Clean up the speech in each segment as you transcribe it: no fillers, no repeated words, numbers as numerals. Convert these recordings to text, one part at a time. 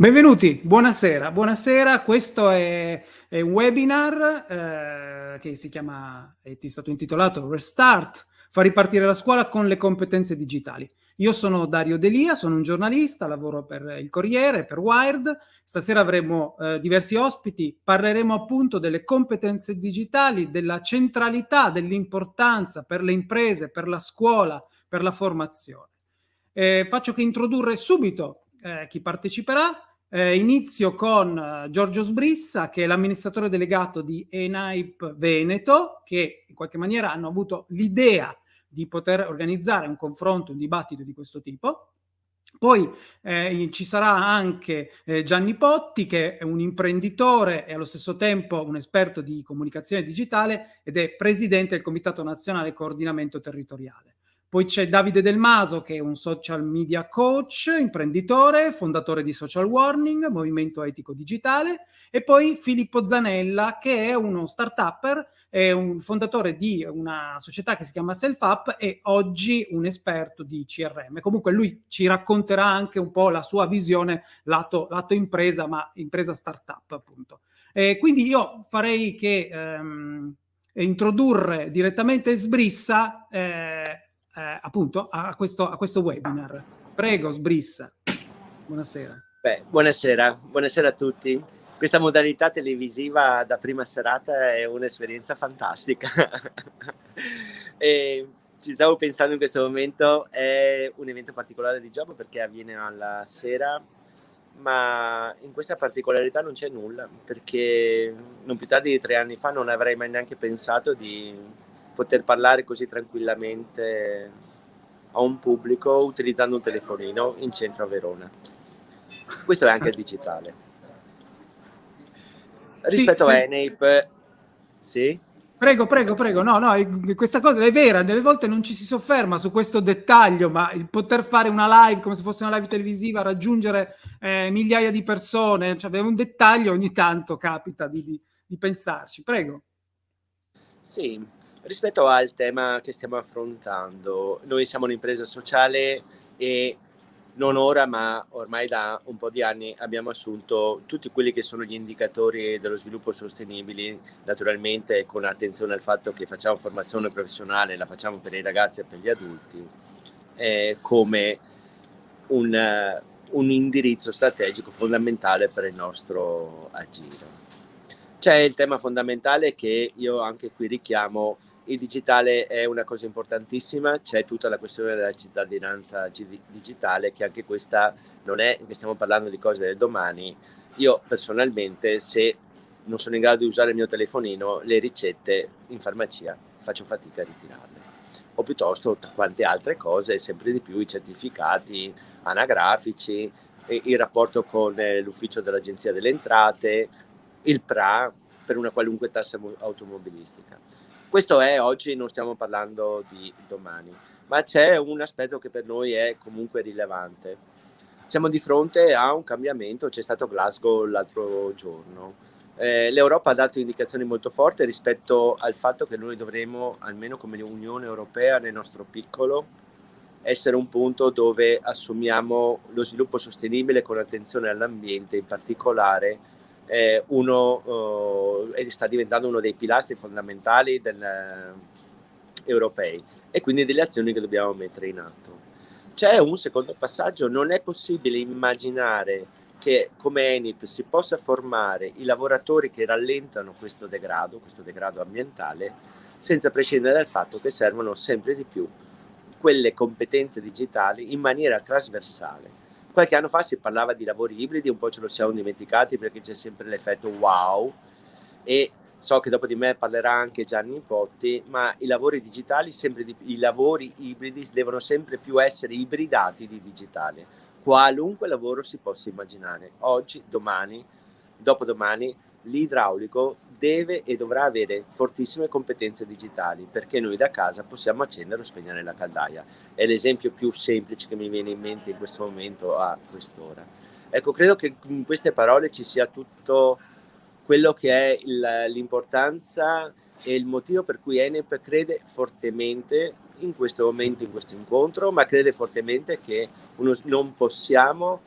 Benvenuti, buonasera. Buonasera, questo è un webinar che si chiama, è stato intitolato Restart, far ripartire la scuola con le competenze digitali. Io sono Dario Delia, sono un giornalista, lavoro per il Corriere, per Wired. Stasera avremo diversi ospiti, parleremo appunto delle competenze digitali, della centralità, dell'importanza per le imprese, per la scuola, per la formazione. Faccio che introdurre subito chi parteciperà. Inizio con Giorgio Sbrissa, che è l'amministratore delegato di ENAIP Veneto, che in qualche maniera hanno avuto l'idea di poter organizzare un confronto, un dibattito di questo tipo. Poi ci sarà anche Gianni Potti, che è un imprenditore e allo stesso tempo un esperto di comunicazione digitale ed è presidente del Comitato Nazionale Coordinamento Territoriale. Poi c'è Davide Del Maso, che è un social media coach, imprenditore, fondatore di Social Warning, Movimento Etico Digitale, e poi Filippo Zanella, che è uno start-upper, è un fondatore di una società che si chiama SelfUp e oggi un esperto di CRM. Comunque lui ci racconterà anche un po' la sua visione lato impresa, ma impresa start-up appunto. Quindi io farei che introdurre direttamente Sbrissa appunto a questo webinar. Prego, Sbrissa. Buonasera. Buonasera a tutti. Questa modalità televisiva da prima serata è un'esperienza fantastica. E ci stavo pensando in questo momento, è un evento particolare di Job perché avviene alla sera, ma in questa particolarità non c'è nulla, perché non più tardi di 3 anni fa non avrei mai neanche pensato di poter parlare così tranquillamente a un pubblico utilizzando un telefonino in centro a Verona. Questo è anche il digitale. Rispetto a ENAIP, sì? Prego. No, questa cosa è vera, delle volte non ci si sofferma su questo dettaglio, ma il poter fare una live come se fosse una live televisiva, raggiungere migliaia di persone, cioè è un dettaglio, ogni tanto capita di pensarci. Prego. Sì, rispetto al tema che stiamo affrontando, noi siamo un'impresa sociale e non ora, ma ormai da un po' di anni abbiamo assunto tutti quelli che sono gli indicatori dello sviluppo sostenibile, naturalmente con attenzione al fatto che facciamo formazione professionale, la facciamo per i ragazzi e per gli adulti, come un indirizzo strategico fondamentale per il nostro agire. C'è il tema fondamentale che io anche qui richiamo. Il digitale è una cosa importantissima, c'è tutta la questione della cittadinanza digitale, che anche questa non è che stiamo parlando di cose del domani. Io personalmente, se non sono in grado di usare il mio telefonino, le ricette in farmacia faccio fatica a ritirarle. O piuttosto quante altre cose, sempre di più i certificati anagrafici, il rapporto con l'ufficio dell'Agenzia delle Entrate, il PRA per una qualunque tassa automobilistica. Questo è oggi, non stiamo parlando di domani, ma c'è un aspetto che per noi è comunque rilevante. Siamo di fronte a un cambiamento, c'è stato Glasgow l'altro giorno. L'Europa ha dato indicazioni molto forti rispetto al fatto che noi dovremo, almeno come Unione Europea, nel nostro piccolo, essere un punto dove assumiamo lo sviluppo sostenibile con attenzione all'ambiente, in particolare sta diventando uno dei pilastri fondamentali europei e quindi delle azioni che dobbiamo mettere in atto. C'è un secondo passaggio: non è possibile immaginare che come ENIP si possa formare i lavoratori che rallentano questo degrado ambientale, senza prescindere dal fatto che servono sempre di più quelle competenze digitali in maniera trasversale. Qualche anno fa si parlava di lavori ibridi, un po' ce lo siamo dimenticati perché c'è sempre l'effetto wow, e so che dopo di me parlerà anche Gianni Potti, ma i lavori digitali, i lavori ibridi devono sempre più essere ibridati di digitale. Qualunque lavoro si possa immaginare, oggi, domani, dopodomani, l'idraulico deve e dovrà avere fortissime competenze digitali, perché noi da casa possiamo accendere o spegnere la caldaia. È l'esempio più semplice che mi viene in mente in questo momento a quest'ora. Ecco, credo che in queste parole ci sia tutto quello che è l'importanza e il motivo per cui ENIP crede fortemente in questo momento, in questo incontro, ma crede fortemente che non possiamo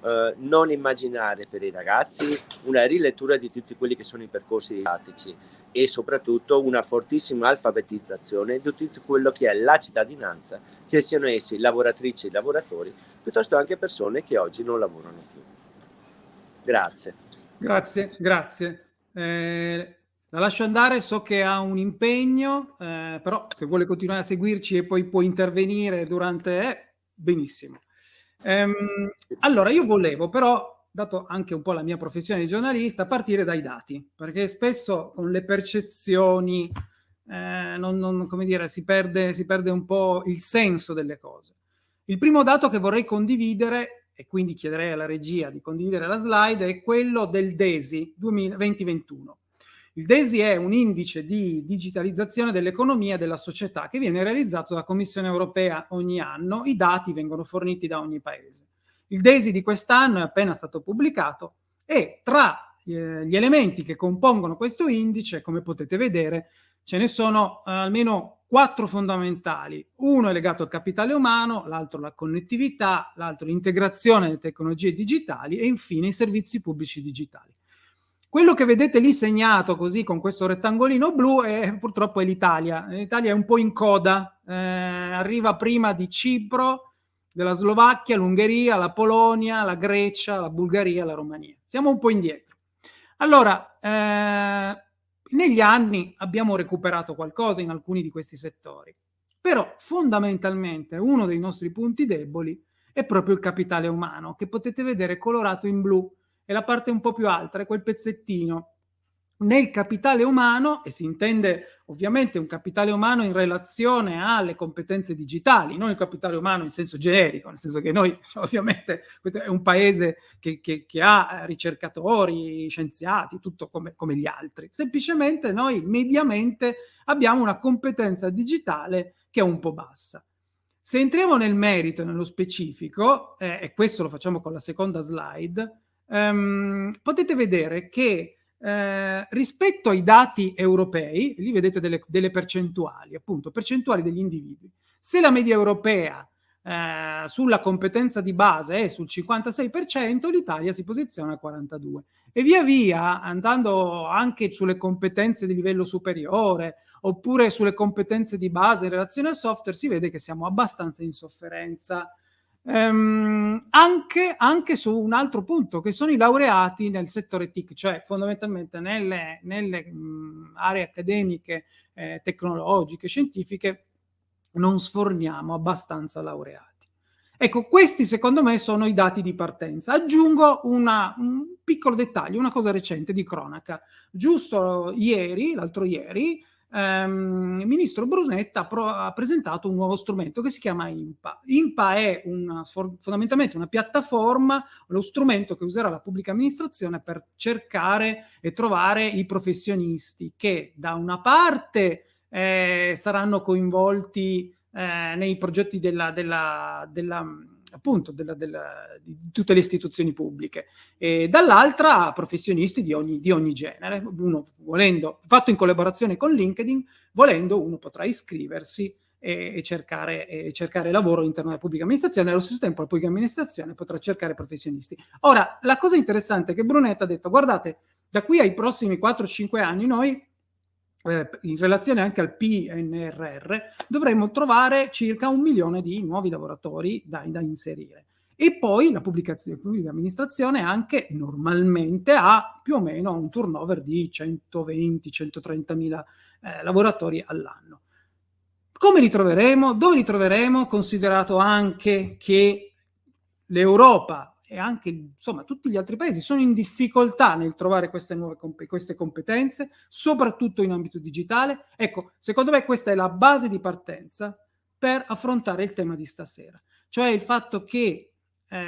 non immaginare per i ragazzi una rilettura di tutti quelli che sono i percorsi didattici e soprattutto una fortissima alfabetizzazione di tutto quello che è la cittadinanza, che siano essi lavoratrici e lavoratori, piuttosto anche persone che oggi non lavorano più. Grazie. Grazie. La lascio andare, so che ha un impegno, però se vuole continuare a seguirci e poi può intervenire durante... benissimo. Allora, io volevo però, dato anche un po' la mia professione di giornalista, partire dai dati, perché spesso con le percezioni, come dire, si perde un po' il senso delle cose. Il primo dato che vorrei condividere, e quindi chiederei alla regia di condividere la slide, è quello del DESI 2021. Il DESI è un indice di digitalizzazione dell'economia e della società che viene realizzato dalla Commissione europea ogni anno. I dati vengono forniti da ogni paese. Il DESI di quest'anno è appena stato pubblicato e tra gli elementi che compongono questo indice, come potete vedere, ce ne sono almeno 4 fondamentali. Uno è legato al capitale umano, l'altro alla connettività, l'altro l'integrazione delle tecnologie digitali e infine i servizi pubblici digitali. Quello che vedete lì segnato così con questo rettangolino blu purtroppo è l'Italia. L'Italia è un po' in coda, arriva prima di Cipro, della Slovacchia, l'Ungheria, la Polonia, la Grecia, la Bulgaria, la Romania. Siamo un po' indietro. Allora, negli anni abbiamo recuperato qualcosa in alcuni di questi settori, però fondamentalmente uno dei nostri punti deboli è proprio il capitale umano, che potete vedere colorato in blu. E la parte un po' più alta è quel pezzettino. Nel capitale umano, e si intende ovviamente un capitale umano in relazione alle competenze digitali, non il capitale umano in senso generico, nel senso che noi ovviamente questo è un paese che ha ricercatori, scienziati, tutto come gli altri. Semplicemente noi mediamente abbiamo una competenza digitale che è un po' bassa. Se entriamo nel merito, nello specifico, e questo lo facciamo con la seconda slide, potete vedere che rispetto ai dati europei, lì vedete delle percentuali, appunto, percentuali degli individui. Se la media europea sulla competenza di base è sul 56%, l'Italia si posiziona al 42%. E via via, andando anche sulle competenze di livello superiore, oppure sulle competenze di base in relazione al software, si vede che siamo abbastanza in sofferenza. Anche su un altro punto, che sono i laureati nel settore TIC, cioè fondamentalmente nelle aree accademiche, tecnologiche, scientifiche, non sforniamo abbastanza laureati. Ecco, questi secondo me sono i dati di partenza. Aggiungo un piccolo dettaglio, una cosa recente di cronaca. Giusto ieri, l'altro ieri, il ministro Brunetta ha presentato un nuovo strumento che si chiama INPA. INPA è fondamentalmente una piattaforma, lo strumento che userà la pubblica amministrazione per cercare e trovare i professionisti che da una parte saranno coinvolti nei progetti appunto di tutte le istituzioni pubbliche, e dall'altra professionisti di ogni genere. Uno volendo, fatto in collaborazione con LinkedIn, volendo uno potrà iscriversi e cercare lavoro all'interno della pubblica amministrazione, e allo stesso tempo la pubblica amministrazione potrà cercare professionisti. Ora, la cosa interessante è che Brunetta ha detto: guardate, da qui ai prossimi 4-5 anni noi in relazione anche al PNRR dovremmo trovare circa 1 milione di nuovi lavoratori da inserire. E poi la pubblica amministrazione anche normalmente ha più o meno un turnover di 120-130 mila lavoratori all'anno. Come li troveremo? Dove li troveremo? Considerato anche che l'Europa e anche insomma tutti gli altri paesi sono in difficoltà nel trovare queste competenze, soprattutto in ambito digitale. Ecco, secondo me questa è la base di partenza per affrontare il tema di stasera, cioè il fatto che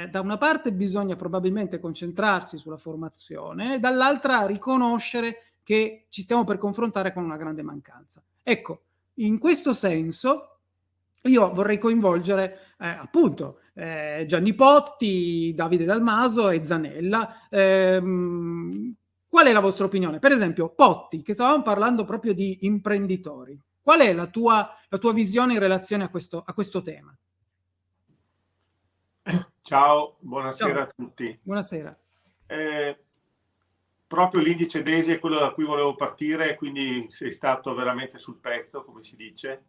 da una parte bisogna probabilmente concentrarsi sulla formazione e dall'altra riconoscere che ci stiamo per confrontare con una grande mancanza. Ecco, in questo senso io vorrei coinvolgere appunto Gianni Potti, Davide Dalmaso e Zanella. Qual è la vostra opinione? Per esempio, Potti, che stavamo parlando proprio di imprenditori. Qual è la tua visione in relazione a questo tema? Ciao, buonasera a Ciao, tutti. buonasera. Eh, Proprio l'indice DESI è quello da cui volevo partire, quindi sei stato veramente sul pezzo, come si dice,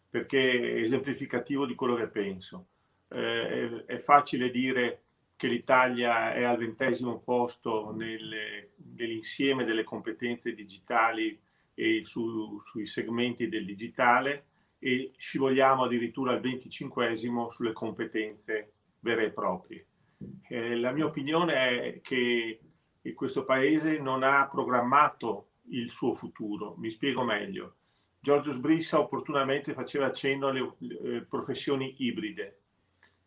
perché è esemplificativo di quello che penso. È facile dire che l'Italia è al 20° posto nell'insieme delle competenze digitali e sui segmenti del digitale, e scivoliamo addirittura al 25° sulle competenze vere e proprie. La mia opinione è che questo paese non ha programmato il suo futuro. Mi spiego meglio. Giorgio Sbrissa opportunamente faceva accenno alle professioni ibride.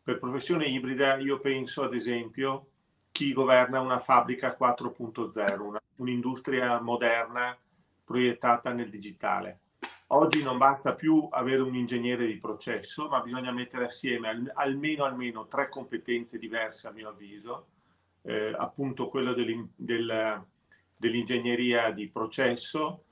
Per professione ibrida io penso ad esempio chi governa una fabbrica 4.0, un'industria moderna proiettata nel digitale. Oggi non basta più avere un ingegnere di processo, ma bisogna mettere assieme almeno tre competenze diverse, a mio avviso, appunto quella dell'ingegneria di processo,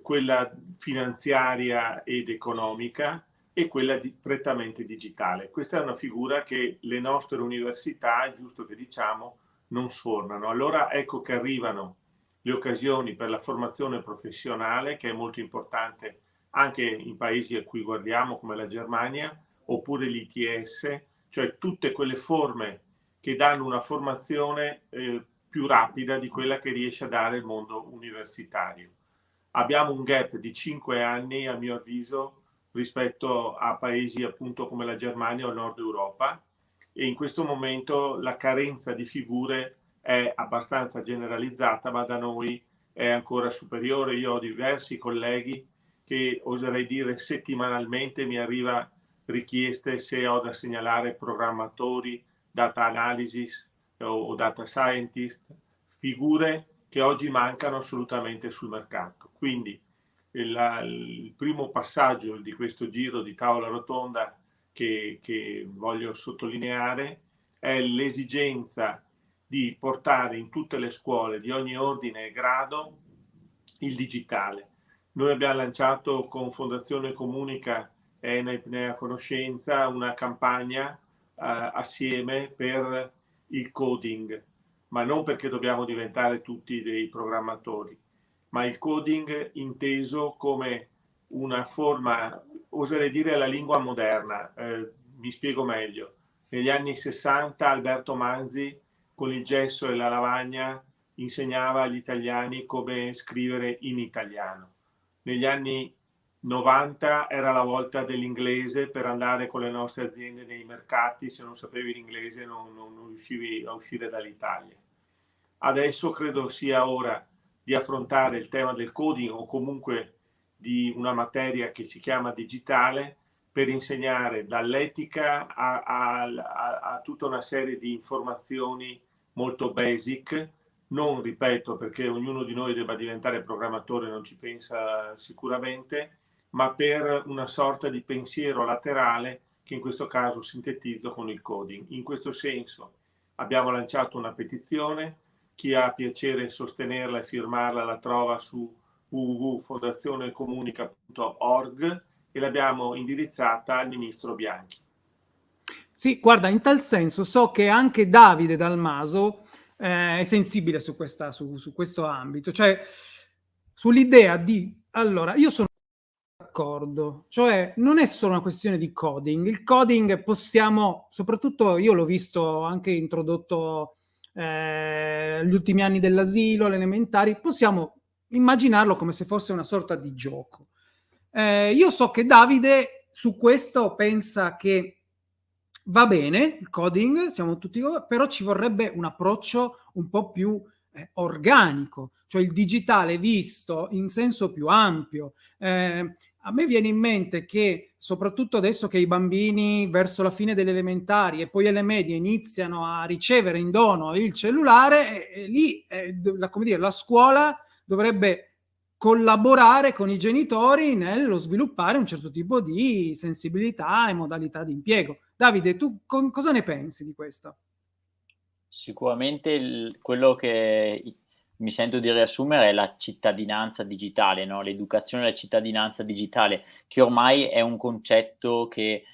quella finanziaria ed economica e quella prettamente digitale. Questa è una figura che le nostre università, è giusto che diciamo, non sfornano. Allora ecco che arrivano le occasioni per la formazione professionale, che è molto importante anche in paesi a cui guardiamo come la Germania, oppure l'ITS, cioè tutte quelle forme che danno una formazione più rapida di quella che riesce a dare il mondo universitario. Abbiamo un gap di 5 anni, a mio avviso, rispetto a paesi appunto come la Germania o il Nord Europa, e in questo momento la carenza di figure è abbastanza generalizzata, ma da noi è ancora superiore. Io ho diversi colleghi che, oserei dire, settimanalmente mi arriva richieste se ho da segnalare programmatori, data analysis o data scientist, figure che oggi mancano assolutamente sul mercato. Quindi il primo passaggio di questo giro di tavola rotonda che voglio sottolineare è l'esigenza di portare in tutte le scuole di ogni ordine e grado il digitale. Noi abbiamo lanciato con Fondazione Comunica e ENAIP ne ha conoscenza una campagna assieme per il coding, ma non perché dobbiamo diventare tutti dei programmatori, ma il coding inteso come una forma, oserei dire, la lingua moderna. Mi spiego meglio. Negli anni 60 Alberto Manzi con il gesso e la lavagna insegnava agli italiani come scrivere in italiano. Negli anni 90 era la volta dell'inglese per andare con le nostre aziende nei mercati, se non sapevi l'inglese non riuscivi a uscire dall'Italia. Adesso credo sia ora di affrontare il tema del coding o comunque di una materia che si chiama digitale per insegnare dall'etica a tutta una serie di informazioni molto basic, non ripeto perché ognuno di noi debba diventare programmatore, non ci pensa sicuramente, ma per una sorta di pensiero laterale che in questo caso sintetizzo con il coding. In questo senso abbiamo lanciato una petizione, chi ha piacere in sostenerla e firmarla la trova su www.fondazionecomunica.org e l'abbiamo indirizzata al ministro Bianchi. Sì, guarda, in tal senso so che anche Davide Dalmaso è sensibile su questo ambito, cioè sull'idea di... Allora, io sono d'accordo, cioè non è solo una questione di coding, il coding possiamo, soprattutto io l'ho visto anche introdotto gli ultimi anni dell'asilo, alle elementari, possiamo immaginarlo come se fosse una sorta di gioco. Io so che Davide su questo pensa che va bene il coding, siamo tutti, però ci vorrebbe un approccio un po' più organico, cioè il digitale visto in senso più ampio. A me viene in mente che soprattutto adesso che i bambini verso la fine delle elementari e poi alle medie iniziano a ricevere in dono il cellulare, lì come dire, la scuola dovrebbe collaborare con i genitori nello sviluppare un certo tipo di sensibilità e modalità di impiego. Davide, tu cosa ne pensi di questo? Sicuramente quello che mi sento di riassumere è la cittadinanza digitale, no? L'educazione alla cittadinanza digitale, che ormai è un concetto che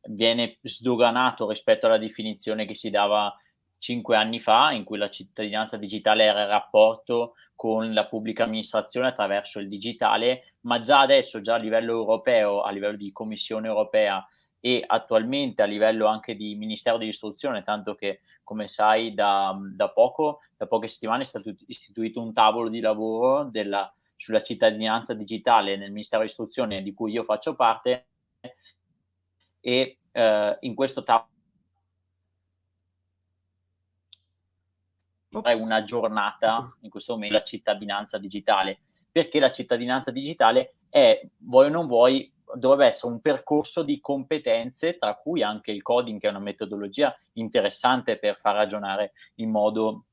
viene sdoganato rispetto alla definizione che si dava 5 anni fa, in cui la cittadinanza digitale era il rapporto con la pubblica amministrazione attraverso il digitale, ma già adesso, già a livello europeo, a livello di Commissione europea e attualmente a livello anche di Ministero dell'Istruzione, tanto che, come sai, da poche settimane è stato istituito un tavolo di lavoro sulla cittadinanza digitale nel Ministero dell'Istruzione, di cui io faccio parte, e in questo tavolo è una giornata in questo momento la cittadinanza digitale, perché la cittadinanza digitale è, vuoi o non vuoi, dovrebbe essere un percorso di competenze, tra cui anche il coding, che è una metodologia interessante per far ragionare in modo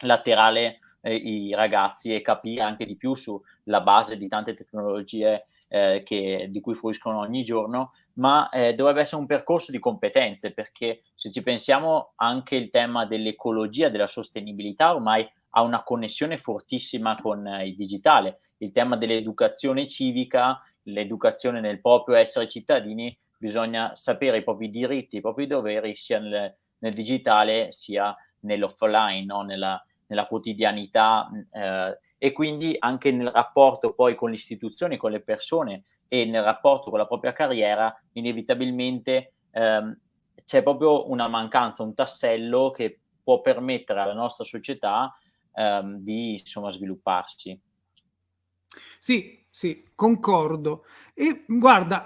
laterale i ragazzi e capire anche di più sulla base di tante tecnologie di cui fruiscono ogni giorno, ma dovrebbe essere un percorso di competenze, perché se ci pensiamo anche il tema dell'ecologia, della sostenibilità ormai ha una connessione fortissima con il digitale, il tema dell'educazione civica, l'educazione nel proprio essere cittadini, bisogna sapere i propri diritti, i propri doveri sia nel digitale sia nell'offline, no? nella quotidianità e quindi anche nel rapporto poi con le istituzioni, con le persone e nel rapporto con la propria carriera, inevitabilmente c'è proprio una mancanza, un tassello che può permettere alla nostra società di insomma svilupparsi. Sì, sì, concordo. E guarda,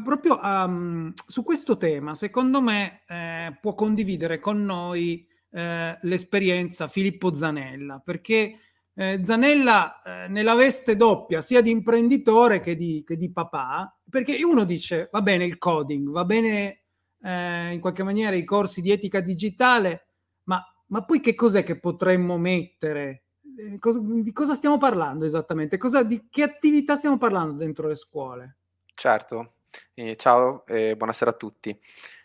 proprio su questo tema, secondo me può condividere con noi l'esperienza Filippo Zanella, perché Zanella nella veste doppia, sia di imprenditore che di papà, perché uno dice, va bene il coding, va bene in qualche maniera i corsi di etica digitale, ma poi che cos'è che potremmo mettere? Di cosa stiamo parlando esattamente? Di che attività stiamo parlando dentro le scuole? Certo, ciao e buonasera a tutti.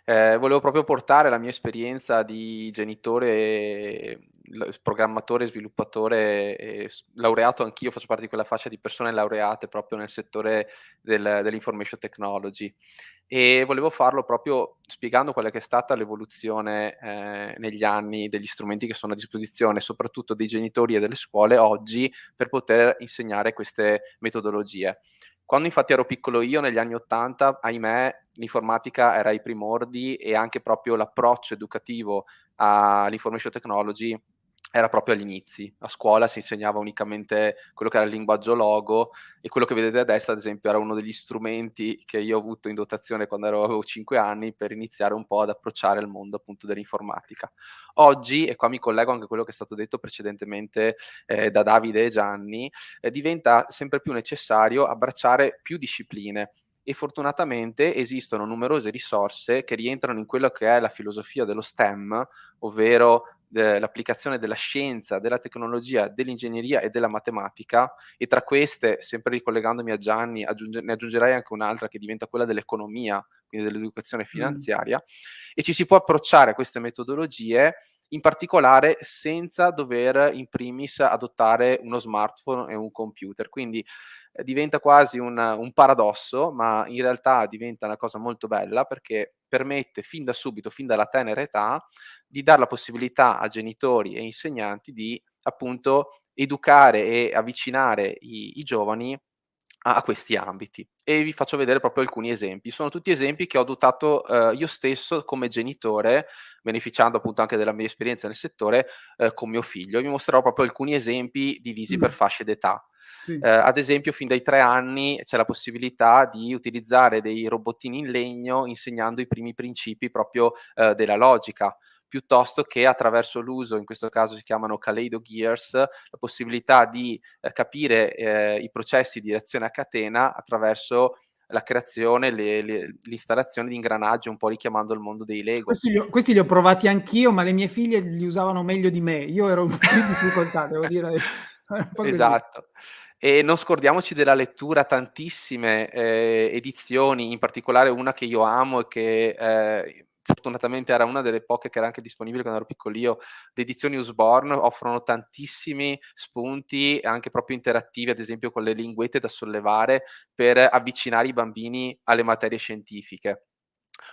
Volevo proprio portare la mia esperienza di genitore, programmatore, sviluppatore e laureato anch'io, faccio parte di quella fascia di persone laureate proprio nel settore dell'information technology. E volevo farlo proprio spiegando quella che è stata l'evoluzione negli anni degli strumenti che sono a disposizione, soprattutto dei genitori e delle scuole oggi, per poter insegnare queste metodologie. Quando infatti ero piccolo io, negli anni '80, ahimè, l'informatica era ai primordi e anche proprio l'approccio educativo all'information technology era proprio agli inizi. A scuola si insegnava unicamente quello che era il linguaggio Logo e quello che vedete a destra, ad esempio, era uno degli strumenti che io ho avuto in dotazione quando avevo 5 anni per iniziare un po' ad approcciare il mondo appunto dell'informatica. Oggi, e qua mi collego anche a quello che è stato detto precedentemente da Davide e Gianni, diventa sempre più necessario abbracciare più discipline e fortunatamente esistono numerose risorse che rientrano in quello che è la filosofia dello STEM, ovvero l'applicazione della scienza, della tecnologia, dell'ingegneria e della matematica, e tra queste, sempre ricollegandomi a Gianni, ne aggiungerei anche un'altra che diventa quella dell'economia, quindi dell'educazione finanziaria, e ci si può approcciare a queste metodologie in particolare senza dover in primis adottare uno smartphone e un computer. Quindi diventa quasi un paradosso, ma in realtà diventa una cosa molto bella perché permette fin da subito, fin dalla tenera età, di dare la possibilità a genitori e insegnanti di appunto educare e avvicinare i giovani a questi ambiti. E vi faccio vedere proprio alcuni esempi. Sono tutti esempi che ho adottato io stesso come genitore, beneficiando appunto anche della mia esperienza nel settore con mio figlio. Vi mostrerò proprio alcuni esempi divisi per fasce d'età. Sì. Ad esempio, fin dai 3 anni c'è la possibilità di utilizzare dei robottini in legno insegnando i primi principi proprio della logica, piuttosto che attraverso l'uso, in questo caso si chiamano Kaleido Gears, la possibilità di capire i processi di reazione a catena attraverso la creazione, l'installazione di ingranaggi, un po' richiamando il mondo dei Lego. Questi li ho provati anch'io, ma le mie figlie li usavano meglio di me. Io ero un po' più in difficoltà, devo dire. Un po' così. Esatto. E non scordiamoci della lettura, tantissime edizioni, in particolare una che io amo e che fortunatamente era una delle poche che era anche disponibile quando ero piccolino, le edizioni Usborne offrono tantissimi spunti, anche proprio interattivi, ad esempio con le linguette da sollevare per avvicinare i bambini alle materie scientifiche.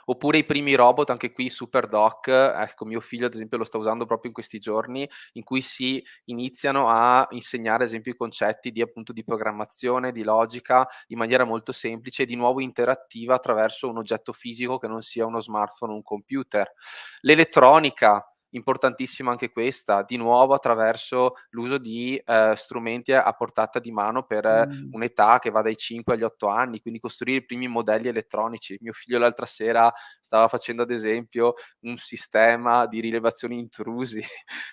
Oppure i primi robot, anche qui super doc, ecco mio figlio ad esempio lo sta usando proprio in questi giorni, in cui si iniziano a insegnare ad esempio i concetti di appunto di programmazione, di logica, in maniera molto semplice e di nuovo interattiva attraverso un oggetto fisico che non sia uno smartphone o un computer. L'elettronica, importantissima anche questa, di nuovo attraverso l'uso di strumenti a portata di mano per un'età che va dai 5 agli 8 anni, quindi costruire i primi modelli elettronici. Mio figlio l'altra sera stava facendo ad esempio un sistema di rilevazione intrusi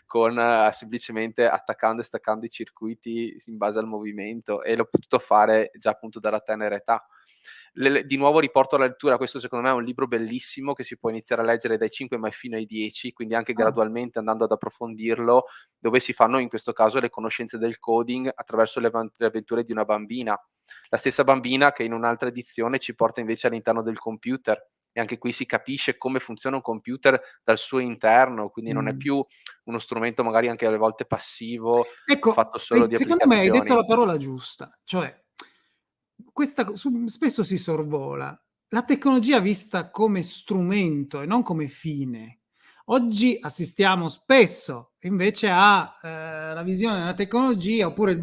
con semplicemente attaccando e staccando i circuiti in base al movimento, e l'ho potuto fare già appunto dalla tenera età. Di nuovo riporto alla lettura, questo secondo me è un libro bellissimo che si può iniziare a leggere dai 5 ma fino ai 10, quindi anche gradualmente andando ad approfondirlo, dove si fanno in questo caso le conoscenze del coding attraverso le avventure di una bambina. La stessa bambina che in un'altra edizione ci porta invece all'interno del computer, e anche qui si capisce come funziona un computer dal suo interno, quindi non è più uno strumento magari anche alle volte passivo, Ecco, fatto solo di secondo me hai detto applicazioni. la parola giusta, cioè spesso si sorvola la tecnologia vista come strumento e non come fine. Oggi assistiamo spesso invece a la visione della tecnologia, oppure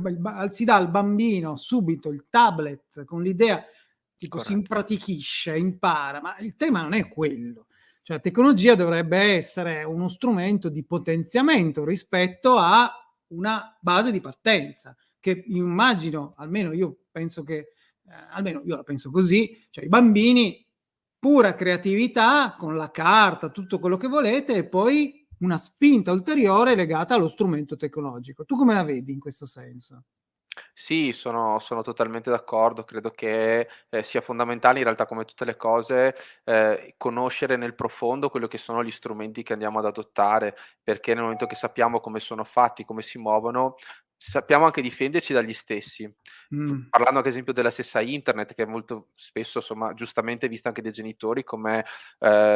si dà al bambino subito il tablet con l'idea, tipo si Corretto. impratichisce, impara, ma il tema non è quello. Cioè la tecnologia dovrebbe essere uno strumento di potenziamento rispetto a una base di partenza, che immagino, almeno io penso che, almeno io la penso così, cioè i bambini, pura creatività, con la carta, tutto quello che volete, e poi una spinta ulteriore legata allo strumento tecnologico. Tu come la vedi in questo senso? Sì, sono totalmente d'accordo. Credo che, sia fondamentale in realtà come tutte le cose, conoscere nel profondo quello che sono gli strumenti che andiamo ad adottare, perché nel momento che sappiamo come sono fatti, come si muovono, sappiamo anche difenderci dagli stessi. Parlando ad esempio della stessa internet, che è molto spesso, insomma, giustamente vista anche dai genitori come,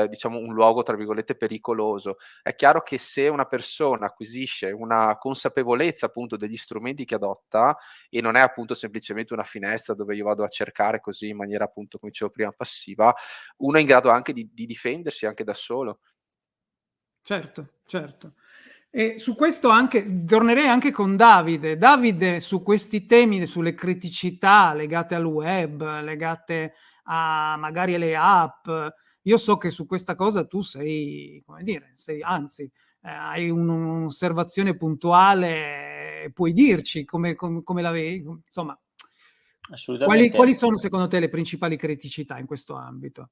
diciamo un luogo tra virgolette "pericoloso". È chiaro che se una persona acquisisce una consapevolezza appunto degli strumenti che adotta, e non è appunto semplicemente una finestra dove io vado a cercare così in maniera appunto, come dicevo prima, passiva, uno è in grado anche di difendersi anche da solo. Certo, certo. E su questo anche tornerei anche con Davide. Davide, su questi temi, sulle criticità legate al web, legate a magari alle app, io so che su questa cosa tu sei, come dire, sei anzi, hai un'osservazione puntuale, puoi dirci come la vedi, insomma, quali Assolutamente. sono secondo te le principali criticità in questo ambito?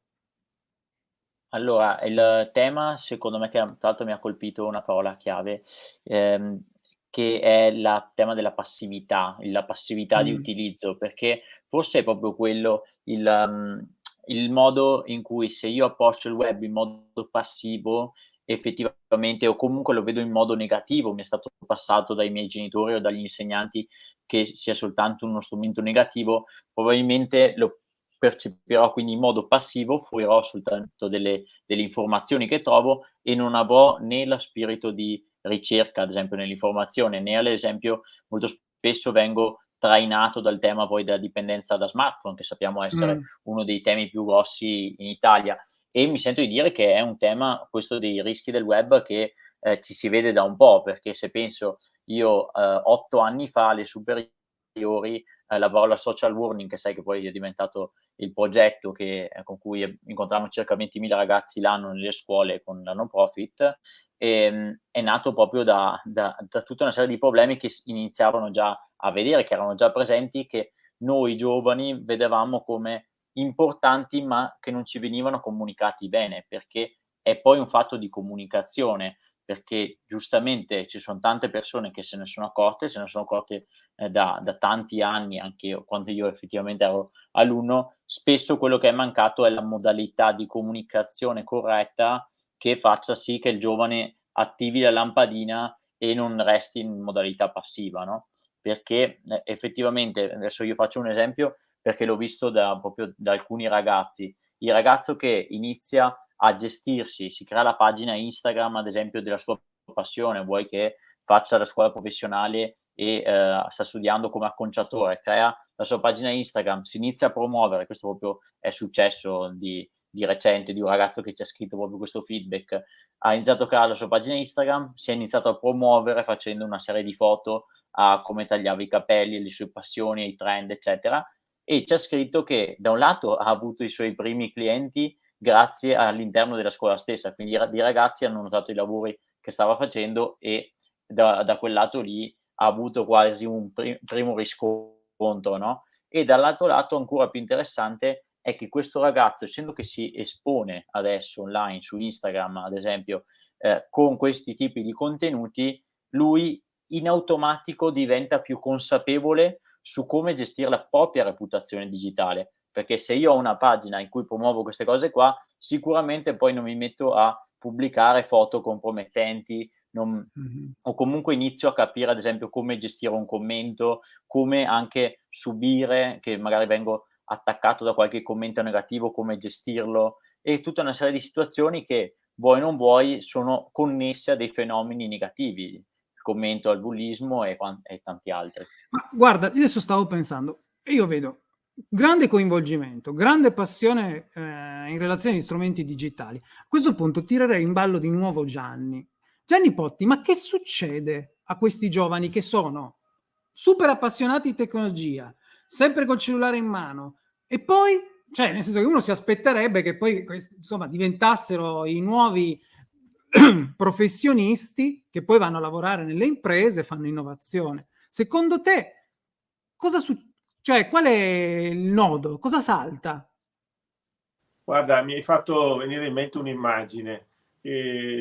Allora, il tema secondo me che tra l'altro mi ha colpito una parola chiave, ehm, che è la tema della passività, la passività di utilizzo, perché forse è proprio quello il modo in cui se io approccio il web in modo passivo, effettivamente o comunque lo vedo in modo negativo, mi è stato passato dai miei genitori o dagli insegnanti che sia soltanto uno strumento negativo, probabilmente lo percepirò quindi in modo passivo, fruirò soltanto delle informazioni che trovo e non avrò né lo spirito di ricerca, ad esempio nell'informazione, né ad esempio molto spesso vengo trainato dal tema poi della dipendenza da smartphone, che sappiamo essere uno dei temi più grossi in Italia. E mi sento di dire che è un tema, questo dei rischi del web, che ci si vede da un po', perché se penso io 8 anni fa alle superiori lavoravo alla social learning, che sai che poi è diventato il progetto con cui incontriamo circa 20.000 ragazzi l'anno nelle scuole con la no profit, è nato proprio da tutta una serie di problemi che iniziavano già a vedere, che erano già presenti, che noi giovani vedevamo come importanti, ma che non ci venivano comunicati bene, perché è poi un fatto di comunicazione, perché giustamente ci son tante persone che se ne sono accorte da tanti anni, anche io quando io effettivamente ero alunno. Spesso quello che è mancato è la modalità di comunicazione corretta che faccia sì che il giovane attivi la lampadina e non resti in modalità passiva, no, perché, effettivamente adesso io faccio un esempio perché l'ho visto proprio da alcuni ragazzi. Il ragazzo che inizia a gestirsi, si crea la pagina Instagram, ad esempio, della sua passione, vuoi che faccia la scuola professionale e sta studiando come acconciatore, crea la sua pagina Instagram, si inizia a promuovere, questo proprio è successo di recente di un ragazzo che ci ha scritto proprio questo feedback. Ha iniziato a creare la sua pagina Instagram, si è iniziato a promuovere facendo una serie di foto a come tagliava i capelli, le sue passioni, i trend, eccetera, e ci ha scritto che da un lato ha avuto i suoi primi clienti grazie all'interno della scuola stessa, quindi di ragazzi hanno notato i lavori che stava facendo e da quel lato lì ha avuto quasi un primo riscontro, no? E dall'altro lato ancora più interessante è che questo ragazzo, essendo che si espone adesso online su Instagram, ad esempio, con questi tipi di contenuti, lui in automatico diventa più consapevole su come gestire la propria reputazione digitale. Perché se io ho una pagina in cui promuovo queste cose qua, sicuramente poi non mi metto a pubblicare foto compromettenti, o comunque inizio a capire, ad esempio, come gestire un commento, come anche subire che magari vengo attaccato da qualche commento negativo, come gestirlo, e tutta una serie di situazioni che, vuoi o non vuoi, sono connesse a dei fenomeni negativi, il commento al bullismo e tanti altri. Ma guarda, io adesso stavo pensando, io vedo grande coinvolgimento, grande passione in relazione agli strumenti digitali. A questo punto tirerei in ballo di nuovo Gianni. Gianni Potti, ma che succede a questi giovani che sono super appassionati di tecnologia, sempre col cellulare in mano, e poi, cioè, nel senso che uno si aspetterebbe che poi, insomma, diventassero i nuovi professionisti che poi vanno a lavorare nelle imprese e fanno innovazione. Secondo te, cioè, qual è il nodo? Cosa salta? Guarda, mi hai fatto venire in mente un'immagine,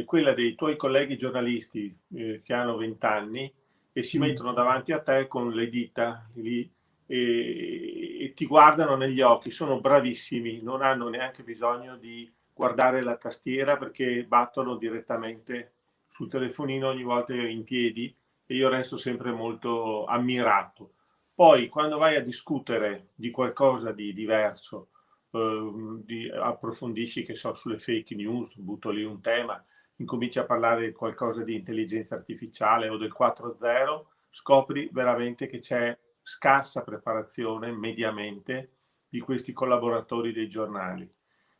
quella dei tuoi colleghi giornalisti che hanno 20 anni e si mettono davanti a te con le dita lì e ti guardano negli occhi, sono bravissimi, non hanno neanche bisogno di guardare la tastiera perché battono direttamente sul telefonino ogni volta in piedi e io resto sempre molto ammirato. Poi quando vai a discutere di qualcosa di diverso, approfondisci, che so, sulle fake news, butto lì un tema, incominci a parlare di qualcosa di intelligenza artificiale o del 4.0, scopri veramente che c'è scarsa preparazione mediamente di questi collaboratori dei giornali.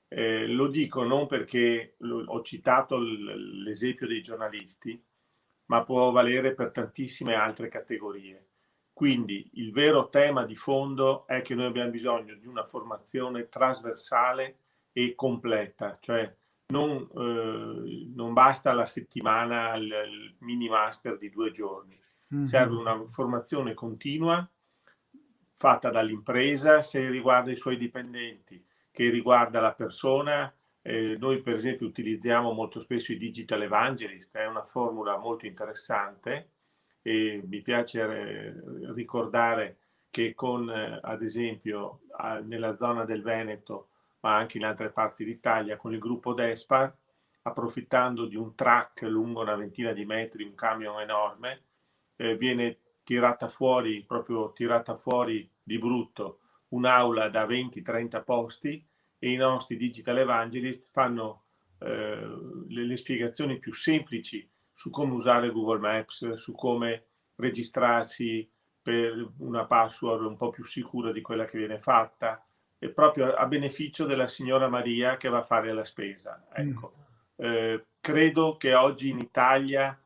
Lo dico non perché ho citato l'esempio dei giornalisti, ma può valere per tantissime altre categorie. Quindi il vero tema di fondo è che noi abbiamo bisogno di una formazione trasversale e completa, cioè non basta la settimana, il mini master di 2 giorni, serve una formazione continua fatta dall'impresa se riguarda i suoi dipendenti, che riguarda la persona. Noi per esempio utilizziamo molto spesso i digital evangelist, è una formula molto interessante e mi piace ricordare che con, ad esempio, nella zona del Veneto, ma anche in altre parti d'Italia, con il gruppo Despa, approfittando di un track lungo una ventina di metri, un camion enorme, viene tirata fuori di brutto un'aula da 20-30 posti e i nostri digital evangelist fanno le spiegazioni più semplici su come usare Google Maps, su come registrarsi per una password un po' più sicura di quella che viene fatta, e proprio a beneficio della signora Maria che va a fare la spesa. Ecco. Credo che oggi in Italia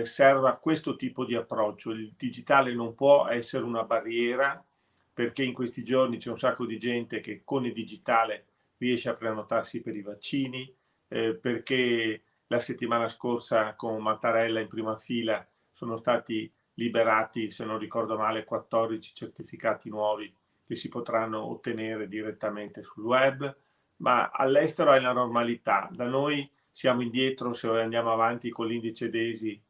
serva questo tipo di approccio. Il digitale non può essere una barriera, perché in questi giorni c'è un sacco di gente che con il digitale riesce a prenotarsi per i vaccini, perché la settimana scorsa con Mattarella in prima fila sono stati liberati, se non ricordo male, 14 certificati nuovi che si potranno ottenere direttamente sul web, ma all'estero è la normalità. Da noi siamo indietro se andiamo avanti con l'indice DESI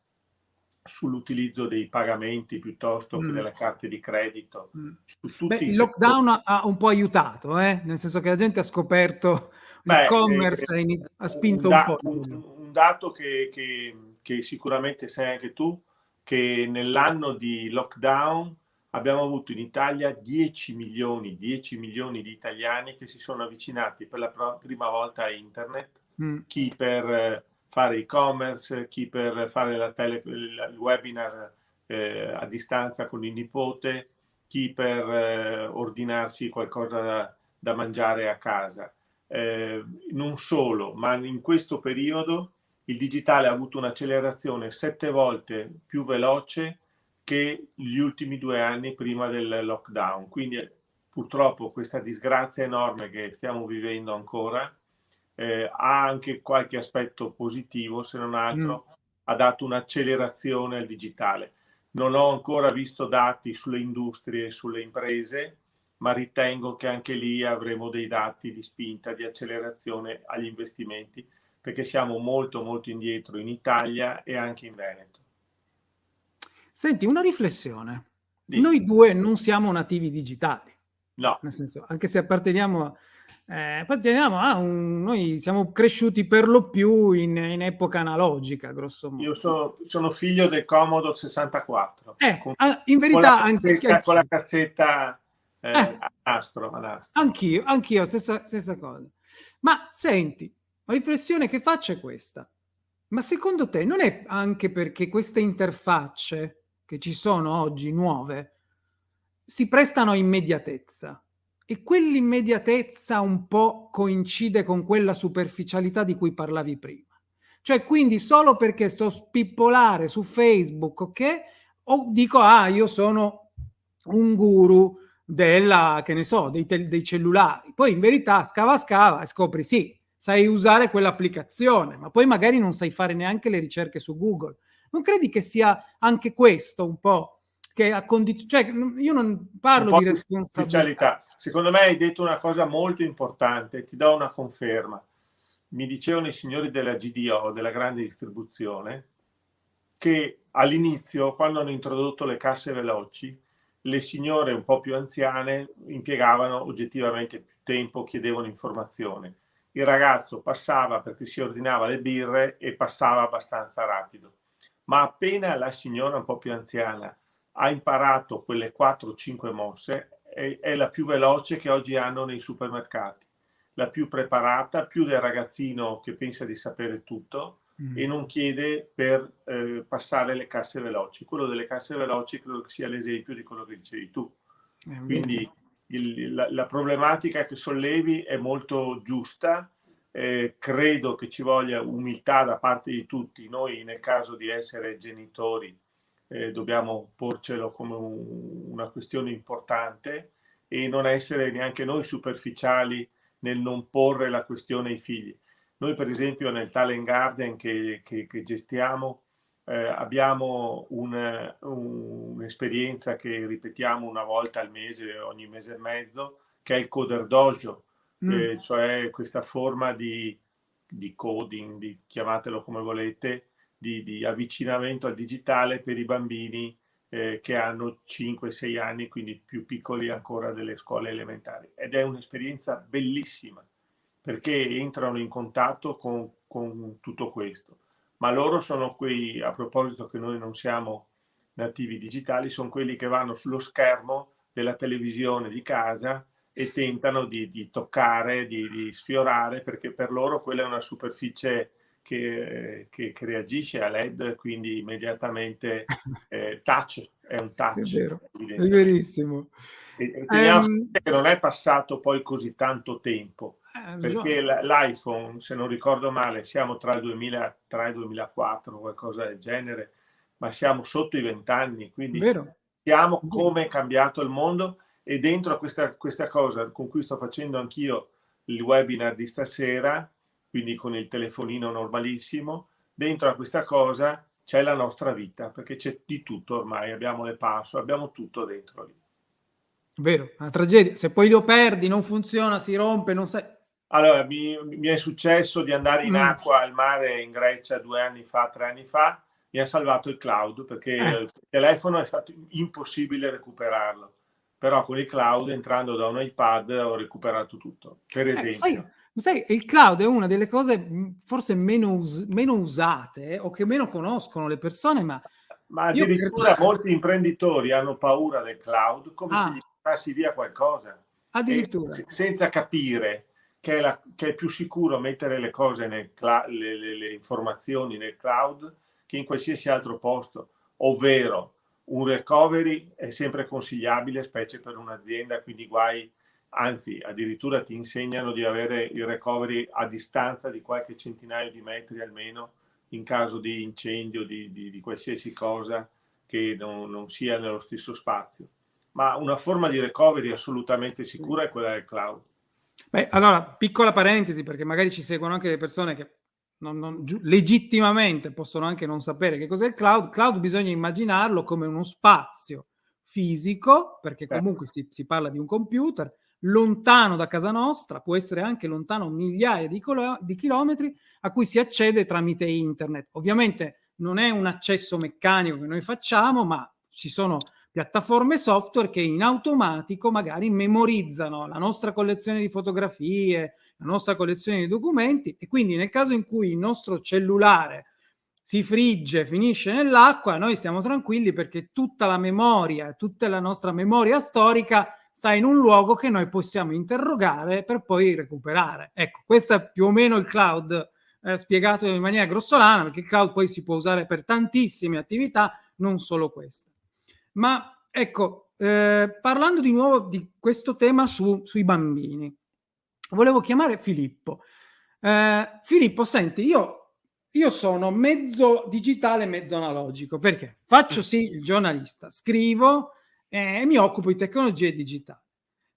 sull'utilizzo dei pagamenti piuttosto che delle carte di credito. Su tutti il lockdown ha un po' aiutato, nel senso che la gente ha scoperto l'e-commerce, ha spinto un po'. Un dato che sicuramente sai anche tu, che nell'anno di lockdown abbiamo avuto in Italia 10 milioni di italiani che si sono avvicinati per la prima volta a internet, chi per fare e-commerce, chi per fare il webinar a distanza con il nipote, chi per ordinarsi qualcosa da mangiare a casa. non solo, ma in questo periodo il digitale ha avuto un'accelerazione 7 volte più veloce che gli ultimi 2 anni prima del lockdown. Quindi purtroppo questa disgrazia enorme che stiamo vivendo ancora ha anche qualche aspetto positivo, se non altro ha dato un'accelerazione al digitale. Non ho ancora visto dati sulle industrie e sulle imprese, ma ritengo che anche lì avremo dei dati di spinta, di accelerazione agli investimenti, perché siamo molto molto indietro in Italia e anche in Veneto. Senti, una riflessione. Dimmi. Noi due non siamo nativi digitali. No. Nel senso, anche se apparteniamo a noi siamo cresciuti per lo più in epoca analogica, grosso modo. Io sono figlio del Commodore 64. In verità con la cassetta a nastro. Anch'io, stessa cosa. Ma senti, la riflessione che faccio è questa. Ma secondo te non è anche perché queste interfacce che ci sono oggi, nuove, si prestano a immediatezza? E quell'immediatezza un po' coincide con quella superficialità di cui parlavi prima. Cioè, quindi solo perché sto spippolare su Facebook, ok? O dico, io sono un guru della, che ne so, dei cellulari. Poi in verità scava e scopri, sì, sai usare quell'applicazione, ma poi magari non sai fare neanche le ricerche su Google. Non credi che sia anche questo un po' che ha cioè, io non parlo di responsabilità. Secondo me hai detto una cosa molto importante, ti do una conferma. Mi dicevano i signori della GDO, della grande distribuzione, che all'inizio, quando hanno introdotto le casse veloci, le signore un po' più anziane impiegavano oggettivamente più tempo, chiedevano informazioni. Il ragazzo passava perché si ordinava le birre e passava abbastanza rapido. Ma appena la signora un po' più anziana ha imparato quelle 4-5 mosse, è la più veloce che oggi hanno nei supermercati, la più preparata, più del ragazzino che pensa di sapere tutto e non chiede per passare le casse veloci. Quello delle casse veloci credo che sia l'esempio di quello che dicevi tu. Quindi la problematica che sollevi è molto giusta. Credo che ci voglia umiltà da parte di tutti. Noi, nel caso di essere genitori, dobbiamo porcelo come una questione importante e non essere neanche noi superficiali nel non porre la questione ai figli. Noi per esempio nel Talent Garden che gestiamo abbiamo un'esperienza che ripetiamo una volta al mese, ogni mese e mezzo, che è il Coder Dojo, cioè questa forma di coding, chiamatelo come volete, di avvicinamento al digitale per i bambini che hanno 5-6 anni, quindi più piccoli ancora delle scuole elementari. Ed è un'esperienza bellissima, perché entrano in contatto con tutto questo. Ma loro sono quei, a proposito che noi non siamo nativi digitali, sono quelli che vanno sullo schermo della televisione di casa e tentano di toccare, di sfiorare, perché per loro quella è una superficie che reagisce a LED, quindi immediatamente touch, è un touch. È vero, è verissimo. E teniamo che non è passato poi così tanto tempo, perché l'iPhone, se non ricordo male, siamo tra il 2003 e il 2004, qualcosa del genere, ma siamo sotto i 20 anni, quindi sappiamo come è cambiato il mondo. E dentro a questa cosa con cui sto facendo anch'io il webinar di stasera, quindi con il telefonino normalissimo, dentro a questa cosa c'è la nostra vita, perché c'è di tutto ormai, abbiamo le password, abbiamo tutto dentro lì. Vero, una tragedia. Se poi lo perdi, non funziona, si rompe, non sai. Allora, mi è successo di andare in acqua al mare in Grecia 2 anni fa, 3 anni fa, mi ha salvato il cloud, perché il telefono è stato impossibile recuperarlo. Però con il cloud, entrando da un iPad, ho recuperato tutto, per esempio. Sai, il cloud è una delle cose forse meno usate o che meno conoscono le persone, ma addirittura molti imprenditori hanno paura del cloud, come se gli passi via qualcosa. Addirittura. Senza capire che è più sicuro mettere le cose le informazioni nel cloud che in qualsiasi altro posto, ovvero un recovery è sempre consigliabile, specie per un'azienda, quindi guai anzi addirittura ti insegnano di avere il recovery a distanza di qualche centinaio di metri almeno in caso di incendio, di qualsiasi cosa che non sia nello stesso spazio. Ma una forma di recovery assolutamente sicura è quella del cloud. Beh, allora, piccola parentesi, perché magari ci seguono anche le persone che legittimamente possono anche non sapere che cos'è il cloud. Cloud bisogna immaginarlo come uno spazio fisico, perché comunque si parla di un computer, lontano da casa nostra, può essere anche lontano migliaia di chilometri, a cui si accede tramite internet. Ovviamente non è un accesso meccanico che noi facciamo, ma ci sono piattaforme software che in automatico magari memorizzano la nostra collezione di fotografie, la nostra collezione di documenti, e quindi nel caso in cui il nostro cellulare si frigge, finisce nell'acqua, noi stiamo tranquilli perché tutta la memoria, tutta la nostra memoria storica sta in un luogo che noi possiamo interrogare per poi recuperare. Ecco, questo è più o meno il cloud spiegato in maniera grossolana, perché il cloud poi si può usare per tantissime attività, non solo queste. Ma ecco, parlando di nuovo di questo tema sui bambini, volevo chiamare Filippo. Filippo, senti, io sono mezzo digitale, mezzo analogico, perché faccio sì il giornalista, scrivo e mi occupo di tecnologie digitali,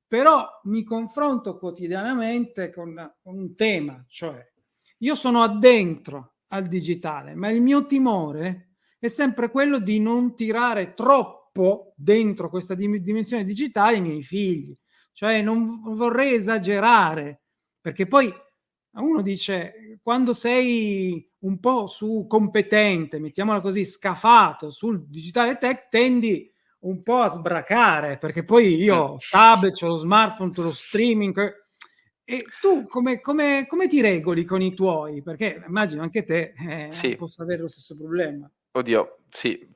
però mi confronto quotidianamente con un tema, cioè io sono addentro al digitale, ma il mio timore è sempre quello di non tirare troppo dentro questa dimensione digitale i miei figli. Cioè non vorrei esagerare, perché poi uno dice, quando sei un po' su competente, mettiamola così, scafato sul digitale tech, tendi un po' a sbracare, perché poi io ho tablet, ho lo smartphone, ho lo streaming. E tu come ti regoli con i tuoi? Perché immagino anche te Sì. possa avere lo stesso problema. Oddio, sì,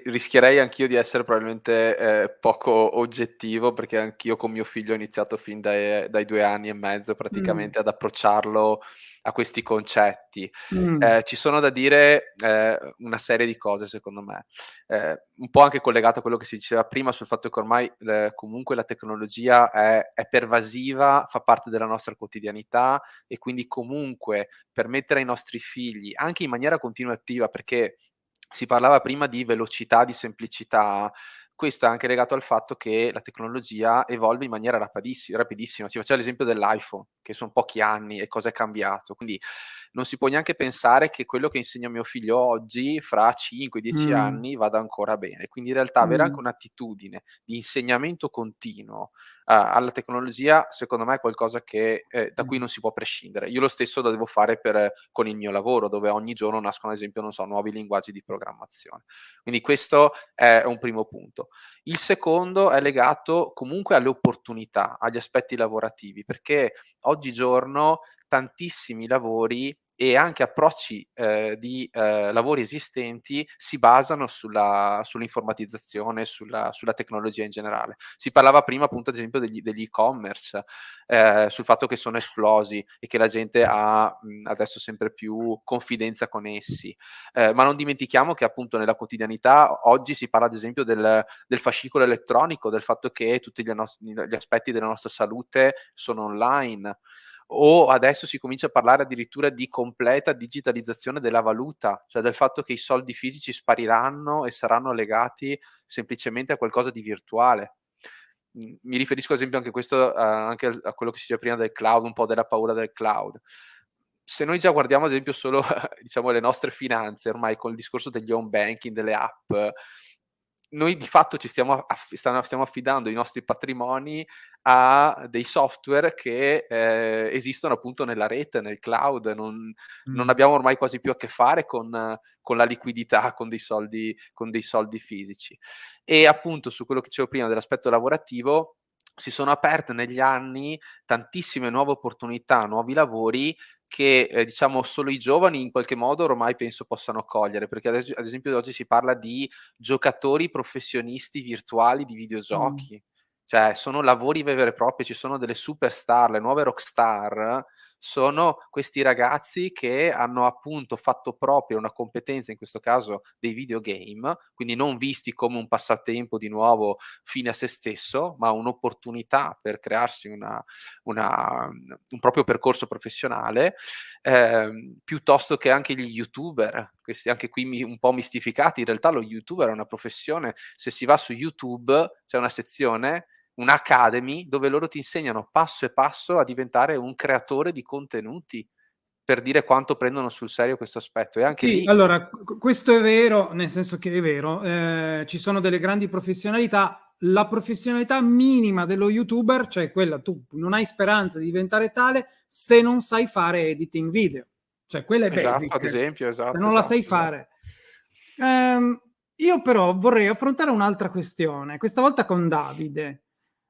rischierei anch'io di essere probabilmente poco oggettivo, perché anch'io con mio figlio ho iniziato fin dai 2 anni e mezzo praticamente ad approcciarlo a questi concetti. Ci sono da dire una serie di cose secondo me, un po' anche collegato a quello che si diceva prima sul fatto che ormai comunque la tecnologia è pervasiva, fa parte della nostra quotidianità e quindi comunque permettere ai nostri figli, anche in maniera continuativa, perché si parlava prima di velocità, di semplicità, questo è anche legato al fatto che la tecnologia evolve in maniera rapidissima. Si faceva l'esempio dell'iPhone, che son pochi anni e cosa è cambiato. Quindi non si può neanche pensare che quello che insegno a mio figlio oggi, fra 5, 10 anni, vada ancora bene. Quindi in realtà avere anche un'attitudine di insegnamento continuo alla tecnologia, secondo me è qualcosa che da cui non si può prescindere. Io lo stesso lo devo fare con il mio lavoro, dove ogni giorno nascono, ad esempio, non so, nuovi linguaggi di programmazione. Quindi questo è un primo punto. Il secondo è legato comunque alle opportunità, agli aspetti lavorativi, perché oggigiorno tantissimi lavori e anche approcci di lavori esistenti si basano sull'informatizzazione, sulla tecnologia in generale. Si parlava prima appunto ad esempio degli e-commerce, sul fatto che sono esplosi e che la gente ha adesso sempre più confidenza con essi, ma non dimentichiamo che appunto nella quotidianità oggi si parla ad esempio del fascicolo elettronico, del fatto che tutti gli aspetti della nostra salute sono online. O adesso si comincia a parlare addirittura di completa digitalizzazione della valuta, cioè del fatto che i soldi fisici spariranno e saranno legati semplicemente a qualcosa di virtuale. Mi riferisco ad esempio anche questo anche a quello che si diceva prima del cloud, un po' della paura del cloud. Se noi già guardiamo ad esempio solo diciamo le nostre finanze, ormai con il discorso degli home banking, delle app, noi di fatto ci stiamo affidando i nostri patrimoni a dei software che esistono appunto nella rete, nel cloud, non abbiamo ormai quasi più a che fare con la liquidità, con dei soldi fisici. E appunto su quello che dicevo prima dell'aspetto lavorativo, si sono aperte negli anni tantissime nuove opportunità, nuovi lavori che diciamo solo i giovani in qualche modo ormai penso possano cogliere, perché ad esempio oggi si parla di giocatori professionisti virtuali di videogiochi. Cioè sono lavori veri e propri, ci sono delle superstar, le nuove rockstar sono questi ragazzi che hanno appunto fatto proprio una competenza, in questo caso dei videogame, quindi non visti come un passatempo di nuovo fine a se stesso, ma un'opportunità per crearsi un proprio percorso professionale, piuttosto che anche gli YouTuber, questi anche qui un po' mistificati. In realtà lo YouTuber è una professione. Se si va su YouTube c'è una sezione, un'academy, dove loro ti insegnano passo e passo a diventare un creatore di contenuti, per dire quanto prendono sul serio questo aspetto. E anche Sì, lì, allora, questo è vero, nel senso che è vero, ci sono delle grandi professionalità. La professionalità minima dello YouTuber, cioè quella, tu non hai speranza di diventare tale se non sai fare editing video, cioè quella è esatto, ad basic, esempio, se non la sai esatto. fare. Io però vorrei affrontare un'altra questione, questa volta con Davide.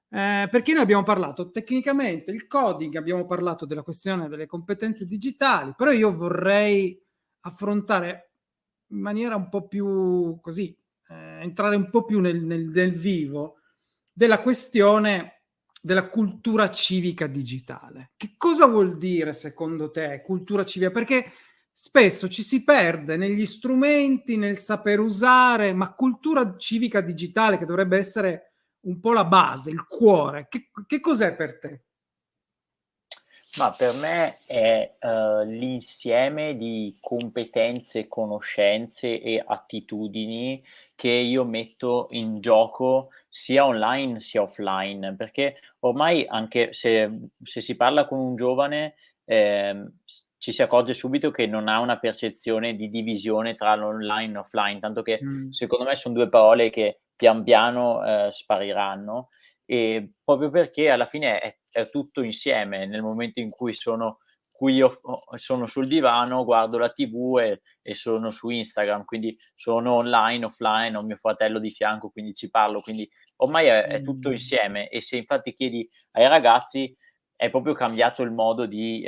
Perché noi abbiamo parlato tecnicamente il coding, abbiamo parlato della questione delle competenze digitali, però io vorrei affrontare in maniera un po' più così, entrare un po' più nel vivo della questione della cultura civica digitale. Che cosa vuol dire secondo te cultura civica? Perché spesso ci si perde negli strumenti, nel saper usare, ma cultura civica digitale che dovrebbe essere un po' la base, il cuore. Che cos'è per te? Ma per me è l'insieme di competenze, conoscenze e attitudini che io metto in gioco sia online sia offline, perché ormai anche se si parla con un giovane ci si accorge subito che non ha una percezione di divisione tra l'online e offline, tanto che secondo me sono due parole che pian piano spariranno. E proprio perché alla fine è tutto insieme. Nel momento in cui sono sul divano, guardo la TV e sono su Instagram, quindi sono online, offline, ho mio fratello di fianco, quindi ci parlo, quindi ormai è tutto insieme. E se infatti chiedi ai ragazzi, è proprio cambiato il modo di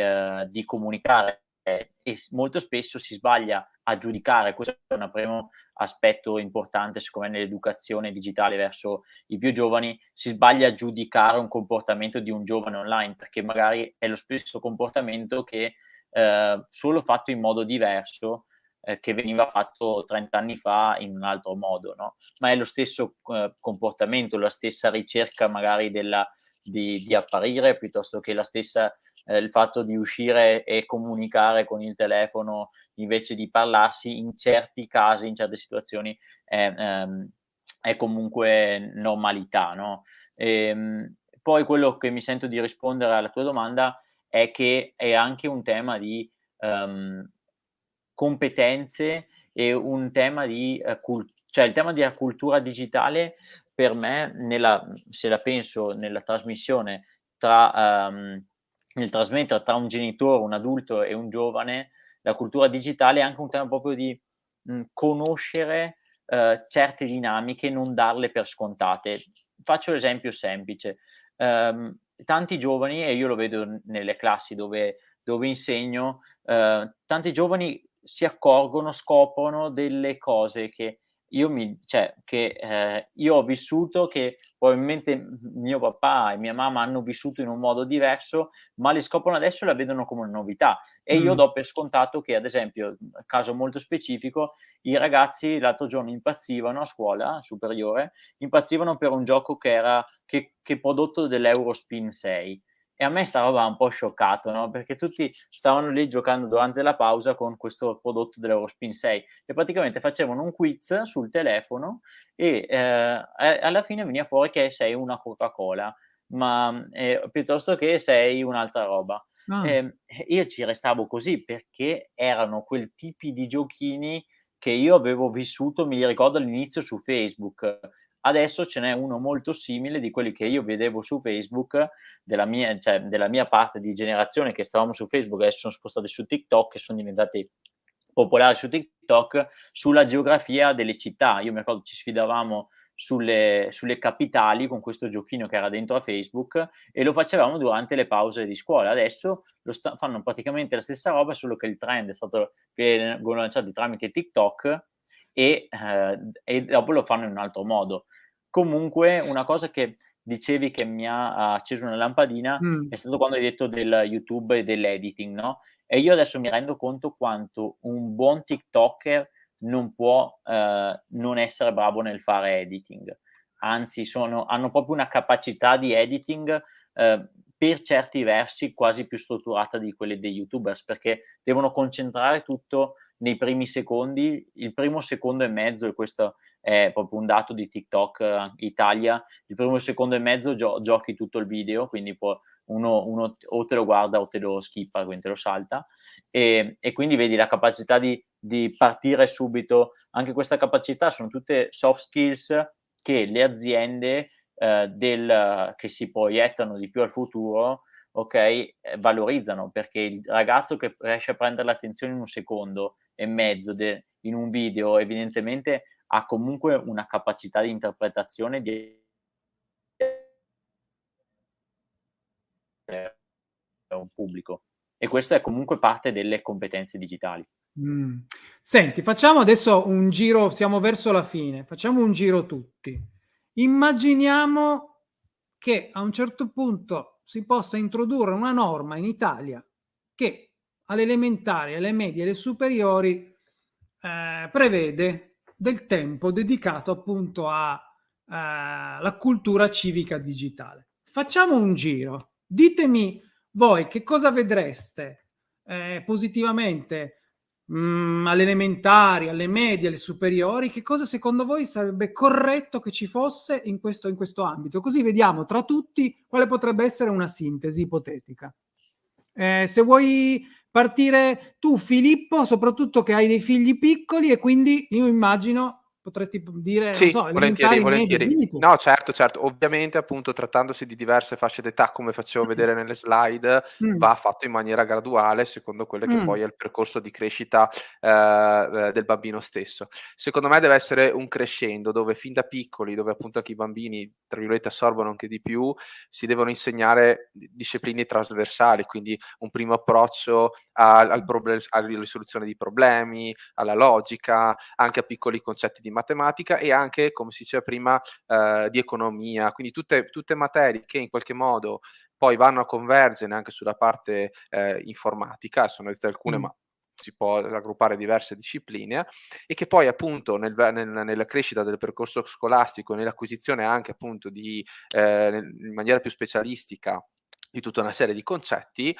comunicare, e molto spesso si sbaglia a giudicare. Questo è un primo aspetto importante secondo me nell'educazione digitale verso i più giovani. Si sbaglia a giudicare un comportamento di un giovane online, perché magari è lo stesso comportamento che solo fatto in modo diverso che veniva fatto 30 anni fa in un altro modo, no? Ma è lo stesso comportamento, la stessa ricerca magari di apparire, piuttosto che la stessa il fatto di uscire e comunicare con il telefono invece di parlarsi. In certi casi, in certe situazioni è comunque normalità, no? Poi quello che mi sento di rispondere alla tua domanda è che è anche un tema di competenze e un tema di cioè il tema della cultura digitale per me, se la penso nella trasmissione nel trasmettere tra un genitore, un adulto e un giovane, la cultura digitale è anche un tema proprio di conoscere certe dinamiche, non darle per scontate. Faccio l'esempio semplice. Tanti giovani, e io lo vedo nelle classi dove insegno, tanti giovani si accorgono, scoprono delle cose che io ho vissuto, che probabilmente mio papà e mia mamma hanno vissuto in un modo diverso, ma le scoprono adesso e la vedono come una novità. E io do per scontato che, ad esempio, caso molto specifico, i ragazzi l'altro giorno impazzivano a scuola superiore, impazzivano per un gioco che prodotto dell'Eurospin 6. E a me sta roba un po' scioccato, no? Perché tutti stavano lì giocando durante la pausa con questo prodotto dell'Eurospin 6 e praticamente facevano un quiz sul telefono e alla fine veniva fuori che sei una Coca-Cola, ma piuttosto che sei un'altra roba. Io ci restavo così perché erano quel tipi di giochini che io avevo vissuto, mi ricordo all'inizio su Facebook. Adesso ce n'è uno molto simile di quelli che io vedevo su Facebook della mia parte di generazione, che stavamo su Facebook, adesso sono spostati su TikTok e sono diventati popolari su TikTok, sulla geografia delle città. Io mi ricordo ci sfidavamo sulle capitali con questo giochino che era dentro a Facebook e lo facevamo durante le pause di scuola. Adesso fanno praticamente la stessa roba, solo che il trend è stato che vengono lanciati tramite TikTok e dopo lo fanno in un altro modo. Comunque una cosa che dicevi che mi ha acceso una lampadina è stato quando hai detto del YouTube e dell'editing, no? E io adesso mi rendo conto quanto un buon TikToker non può non essere bravo nel fare editing. Anzi, hanno proprio una capacità di editing per certi versi quasi più strutturata di quelle dei YouTubers, perché devono concentrare tutto nei primi secondi, il primo secondo e mezzo, e questo è proprio un dato di TikTok Italia, il primo secondo e mezzo giochi tutto il video, quindi uno o te lo guarda o te lo skippa, quindi te lo salta, e quindi vedi la capacità di partire subito. Anche questa capacità sono tutte soft skills che le aziende che si proiettano di più al futuro, ok, valorizzano, perché il ragazzo che riesce a prendere l'attenzione in un secondo e mezzo in un video evidentemente ha comunque una capacità di interpretazione di un pubblico, e questo è comunque parte delle competenze digitali. Senti, facciamo adesso un giro, siamo verso la fine, facciamo un giro tutti. Immaginiamo che a un certo punto si possa introdurre una norma in Italia che alle elementari, alle medie e alle superiori prevede del tempo dedicato appunto alla cultura civica digitale. Facciamo un giro. Ditemi voi che cosa vedreste positivamente alle elementari, alle medie, alle superiori, che cosa secondo voi sarebbe corretto che ci fosse in questo ambito? Così vediamo tra tutti quale potrebbe essere una sintesi ipotetica. Se vuoi partire tu, Filippo, soprattutto che hai dei figli piccoli e quindi io immagino potresti dire, Sì, non so, elementari, medie, dimmi tu. No, certo. Ovviamente, appunto, trattandosi di diverse fasce d'età, come facevo vedere nelle slide, va fatto in maniera graduale, secondo quello che poi è il percorso di crescita del bambino stesso. Secondo me deve essere un crescendo, dove fin da piccoli, dove appunto anche i bambini, tra virgolette, assorbono anche di più, si devono insegnare discipline trasversali, quindi un primo approccio alla risoluzione di problemi, alla logica, anche a piccoli concetti di matematica e anche, come si diceva prima, di economia, quindi tutte materie che in qualche modo poi vanno a convergere anche sulla parte informatica, sono dette alcune, ma si può raggruppare diverse discipline, e che poi appunto nella crescita del percorso scolastico, nell'acquisizione anche appunto in maniera più specialistica di tutta una serie di concetti,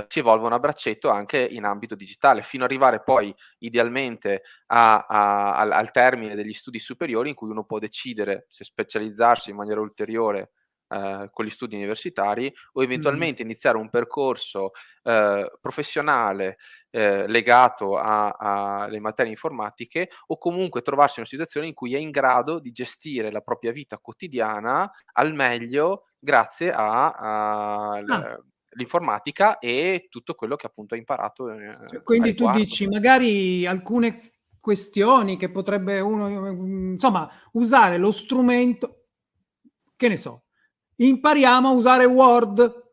ci evolvono a braccetto anche in ambito digitale, fino ad arrivare poi idealmente al termine degli studi superiori, in cui uno può decidere se specializzarsi in maniera ulteriore con gli studi universitari o eventualmente iniziare un percorso professionale legato alle materie informatiche, o comunque trovarsi in una situazione in cui è in grado di gestire la propria vita quotidiana al meglio grazie all'informatica e tutto quello che appunto ha imparato Quindi a tu riguardo. dici magari alcune questioni che potrebbe uno, insomma, usare lo strumento, che ne so, impariamo a usare Word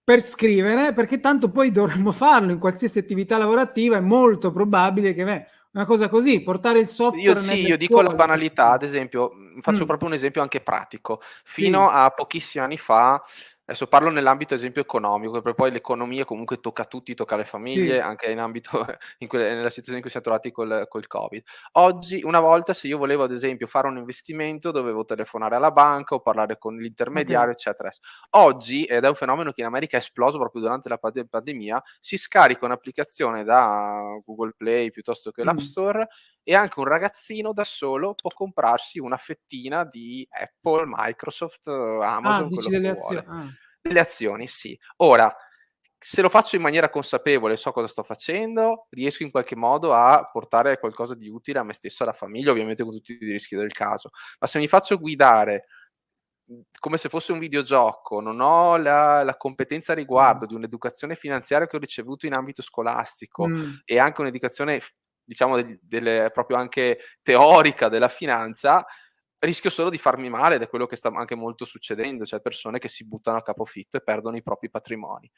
per scrivere, perché tanto poi dovremmo farlo in qualsiasi attività lavorativa, è molto probabile che una cosa così, portare il software nelle Io dico la scuole. banalità, ad esempio, faccio proprio un esempio anche pratico. Fino a pochissimi anni fa, adesso parlo nell'ambito ad esempio economico, perché poi l'economia comunque tocca a tutti, tocca alle famiglie, anche in ambito nella situazione in cui siamo trovati col Covid. Oggi, una volta, se io volevo ad esempio fare un investimento, dovevo telefonare alla banca o parlare con l'intermediario, eccetera. Oggi, ed è un fenomeno che in America è esploso proprio durante la pandemia, si scarica un'applicazione da Google Play piuttosto che l'App Store, e anche un ragazzino da solo può comprarsi una fettina di Apple, Microsoft, Amazon, quello che vuole. Delle azioni, sì. Ora, se lo faccio in maniera consapevole, so cosa sto facendo, riesco in qualche modo a portare qualcosa di utile a me stesso e alla famiglia, ovviamente con tutti i rischi del caso. Ma se mi faccio guidare come se fosse un videogioco, non ho la competenza a riguardo di un'educazione finanziaria che ho ricevuto in ambito scolastico e anche un'educazione diciamo proprio anche teorica della finanza, rischio solo di farmi male, ed è quello che sta anche molto succedendo, cioè persone che si buttano a capofitto e perdono i propri patrimoni.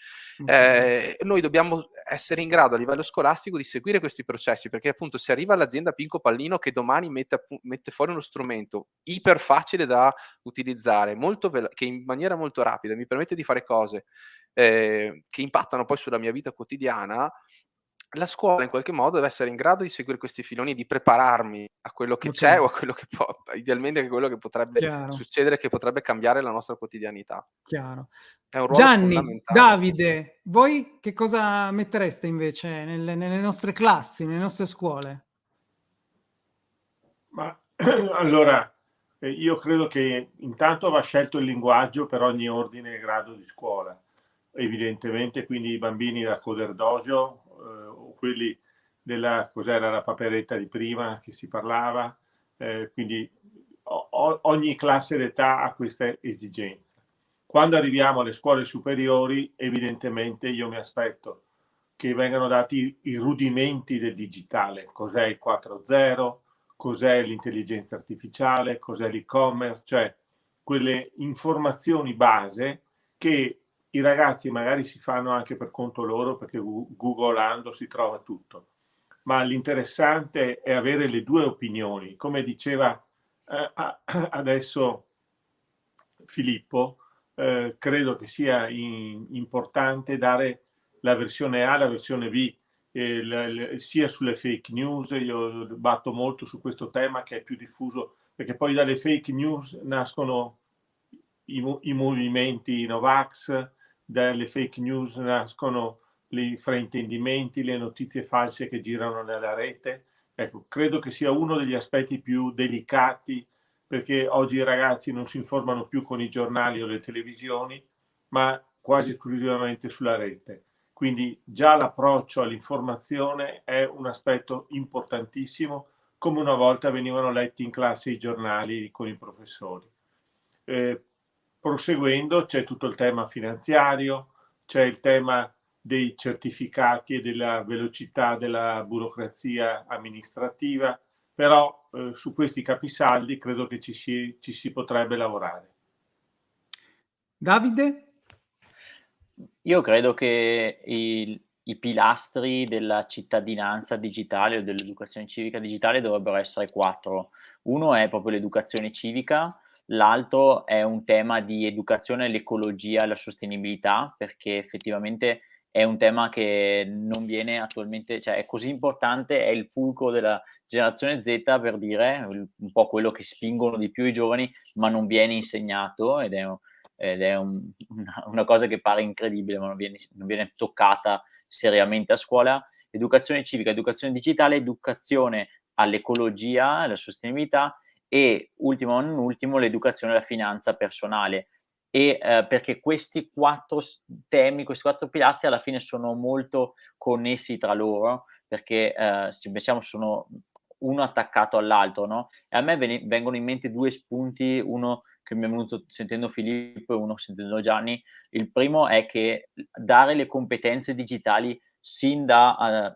Noi dobbiamo essere in grado a livello scolastico di seguire questi processi, perché appunto se arriva l'azienda Pinco Pallino che domani mette fuori uno strumento iper facile da utilizzare, che in maniera molto rapida mi permette di fare cose che impattano poi sulla mia vita quotidiana, la scuola in qualche modo deve essere in grado di seguire questi filoni e di prepararmi a quello che c'è o a quello che idealmente a quello che potrebbe succedere, che potrebbe cambiare la nostra quotidianità. Chiaro. È un ruolo Gianni, fondamentale. Davide, voi che cosa mettereste invece nelle nostre classi, nelle nostre scuole? Ma allora, io credo che intanto va scelto il linguaggio per ogni ordine e grado di scuola. Evidentemente, quindi i bambini da Coder Dojo o quelli cos'era la paperetta di prima che si parlava, quindi ogni classe d'età ha questa esigenza. Quando arriviamo alle scuole superiori, evidentemente io mi aspetto che vengano dati i rudimenti del digitale, cos'è il 4.0, cos'è l'intelligenza artificiale, cos'è l'e-commerce, cioè quelle informazioni base che i ragazzi magari si fanno anche per conto loro, perché googolando si trova tutto. Ma l'interessante è avere le due opinioni. Come diceva adesso Filippo, credo che sia importante dare la versione A, la versione B, sia sulle fake news. Io batto molto su questo tema che è più diffuso, perché poi dalle fake news nascono i movimenti Novax, dalle fake news nascono i fraintendimenti, le notizie false che girano nella rete. Ecco, credo che sia uno degli aspetti più delicati, perché oggi i ragazzi non si informano più con i giornali o le televisioni, ma quasi esclusivamente sulla rete. Quindi già l'approccio all'informazione è un aspetto importantissimo, come una volta venivano letti in classe i giornali con i professori. Proseguendo, c'è tutto il tema finanziario, c'è il tema dei certificati e della velocità della burocrazia amministrativa, però su questi capisaldi credo che ci si potrebbe lavorare. Davide? Io credo che i pilastri della cittadinanza digitale o dell'educazione civica digitale dovrebbero essere 4. Uno è proprio l'educazione civica, l'altro è un tema di educazione all'ecologia e alla sostenibilità, perché effettivamente è un tema che non viene attualmente, cioè è così importante, è il fulcro della generazione Z, per dire, un po' quello che spingono di più i giovani, ma non viene insegnato ed è una cosa che pare incredibile, ma non viene toccata seriamente a scuola. Educazione civica, educazione digitale, educazione all'ecologia, alla sostenibilità e, ultimo ma non ultimo, l'educazione alla finanza personale. E perché questi 4 temi, questi 4 pilastri alla fine sono molto connessi tra loro, perché se pensiamo sono uno attaccato all'altro, no? E a me vengono in mente 2 spunti, uno che mi è venuto sentendo Filippo e uno sentendo Gianni. Il primo è che dare le competenze digitali sin da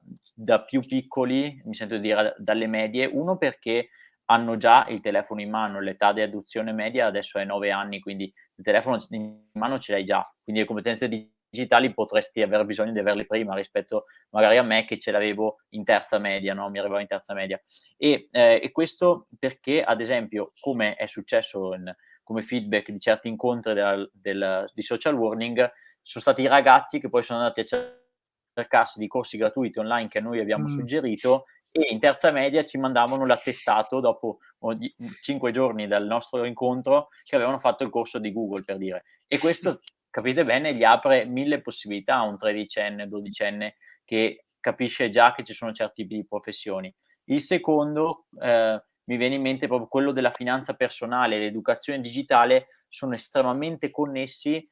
più piccoli, mi sento dire dalle medie, uno perché hanno già il telefono in mano, l'età di adozione media adesso è 9 anni, quindi il telefono in mano ce l'hai già, quindi le competenze digitali potresti aver bisogno di averle prima rispetto magari a me che ce l'avevo in terza media, no? Mi arrivavo in terza media. E questo perché, ad esempio, come è successo come feedback di certi incontri di social learning, sono stati i ragazzi che poi sono andati a cercarsi di corsi gratuiti online che noi abbiamo suggerito e in terza media ci mandavano l'attestato dopo 5 giorni dal nostro incontro che avevano fatto il corso di Google, per dire. E questo, capite bene, gli apre 1000 possibilità a un 13enne, 12enne che capisce già che ci sono certi tipi di professioni. Il secondo, mi viene in mente proprio quello della finanza personale e l'educazione digitale, sono estremamente connessi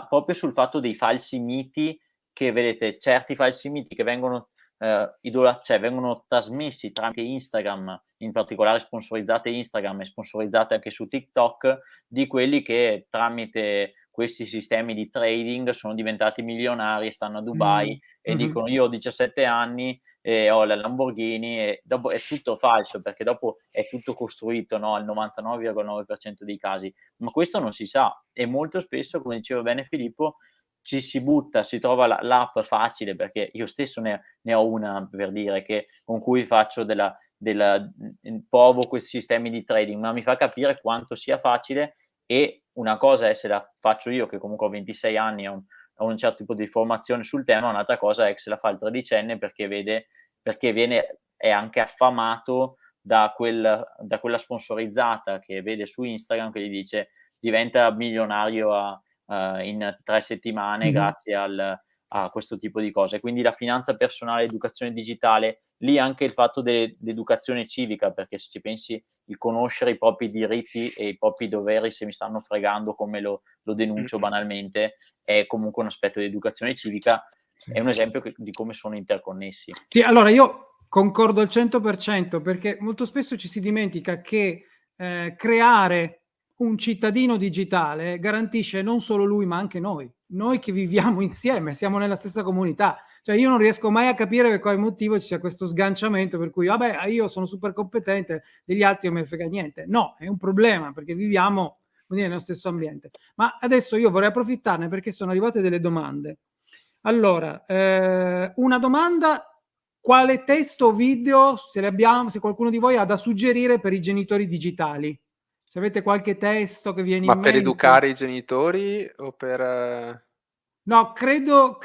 proprio sul fatto dei falsi miti, che vedete certi falsi miti che vengono vengono trasmessi tramite Instagram, in particolare sponsorizzate Instagram e sponsorizzate anche su TikTok, di quelli che tramite questi sistemi di trading sono diventati milionari, stanno a Dubai e dicono io ho 17 anni e ho la Lamborghini, e dopo è tutto falso, perché dopo è tutto costruito, no? Al 99,9% dei casi, ma questo non si sa, e molto spesso, come diceva bene Filippo, ci si butta, si trova l'app facile, perché io stesso ne ho una, per dire, che con cui faccio provo questi sistemi di trading, ma mi fa capire quanto sia facile. E una cosa è se la faccio io, che comunque ho 26 anni, ho un certo tipo di formazione sul tema, un'altra cosa è che se la fa il tredicenne perché è anche affamato da quella sponsorizzata che vede su Instagram, che gli dice diventa milionario in 3 settimane grazie a questo tipo di cose. Quindi la finanza personale, l'educazione digitale, lì anche il fatto dell'educazione civica, perché se ci pensi, il conoscere i propri diritti e i propri doveri, se mi stanno fregando, come lo denuncio banalmente, è comunque un aspetto di educazione civica. È un esempio di come sono interconnessi. Sì, allora io concordo al 100%, perché molto spesso ci si dimentica che creare un cittadino digitale garantisce non solo lui, ma anche noi che viviamo insieme, siamo nella stessa comunità. Cioè io non riesco mai a capire per quale motivo ci sia questo sganciamento per cui vabbè, io sono super competente, degli altri non me ne frega niente. No, è un problema, perché viviamo nello stesso ambiente. Ma adesso io vorrei approfittarne, perché sono arrivate delle domande. Allora, una domanda: quale testo o video, se qualcuno di voi ha da suggerire per i genitori digitali? Se avete qualche testo che viene in mente. Ma per educare i genitori o per... No, credo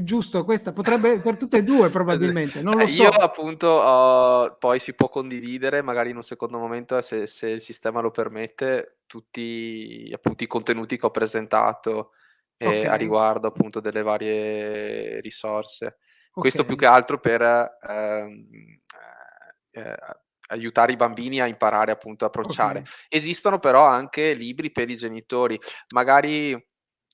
giusto, questa potrebbe per tutte e due probabilmente, non lo so. Io appunto poi si può condividere magari in un secondo momento, se il sistema lo permette, tutti appunto i contenuti che ho presentato a riguardo appunto delle varie risorse. Questo più che altro per aiutare i bambini a imparare appunto a approcciare. Esistono però anche libri per i genitori, magari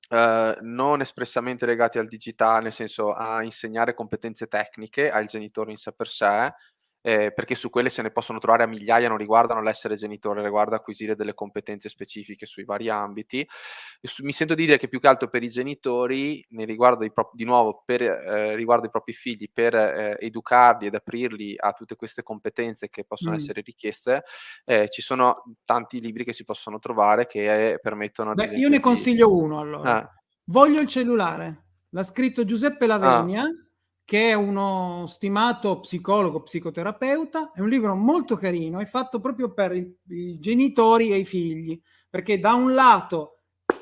non espressamente legati al digitale, nel senso a insegnare competenze tecniche al genitore in sé per sé, perché su quelle se ne possono trovare a migliaia, non riguardano l'essere genitore, riguarda acquisire delle competenze specifiche sui vari ambiti. Mi sento di dire che più che altro per i genitori, riguardo i propri figli, per educarli ed aprirli a tutte queste competenze che possono essere richieste, ci sono tanti libri che si possono trovare che permettono ad esempio io ne consiglio uno allora. Voglio il cellulare. L'ha scritto Giuseppe Lavenia, che è uno stimato psicologo, psicoterapeuta. È un libro molto carino, è fatto proprio per i genitori e i figli, perché da un lato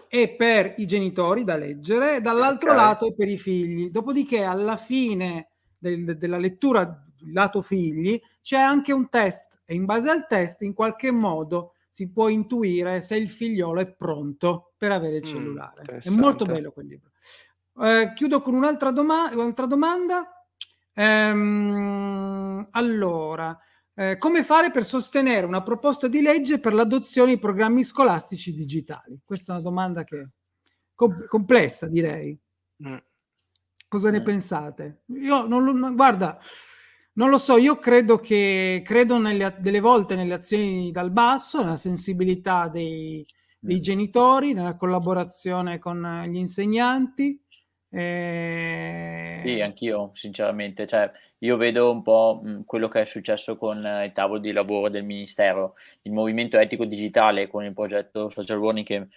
è per i genitori da leggere, dall'altro lato è per i figli. Dopodiché alla fine della lettura lato figli c'è anche un test, e in base al test in qualche modo si può intuire se il figliolo è pronto per avere il cellulare. È molto bello quel libro. Chiudo con un'altra domanda. Allora, come fare per sostenere una proposta di legge per l'adozione di programmi scolastici digitali? Questa è una domanda che è complessa, direi. Cosa ne pensate? Io guarda, non lo so, io credo delle volte nelle azioni dal basso, nella sensibilità dei genitori, nella collaborazione con gli insegnanti. Sì, anch'io sinceramente, cioè io vedo un po' quello che è successo con il tavolo di lavoro del Ministero, il movimento etico digitale con il progetto Social Warning che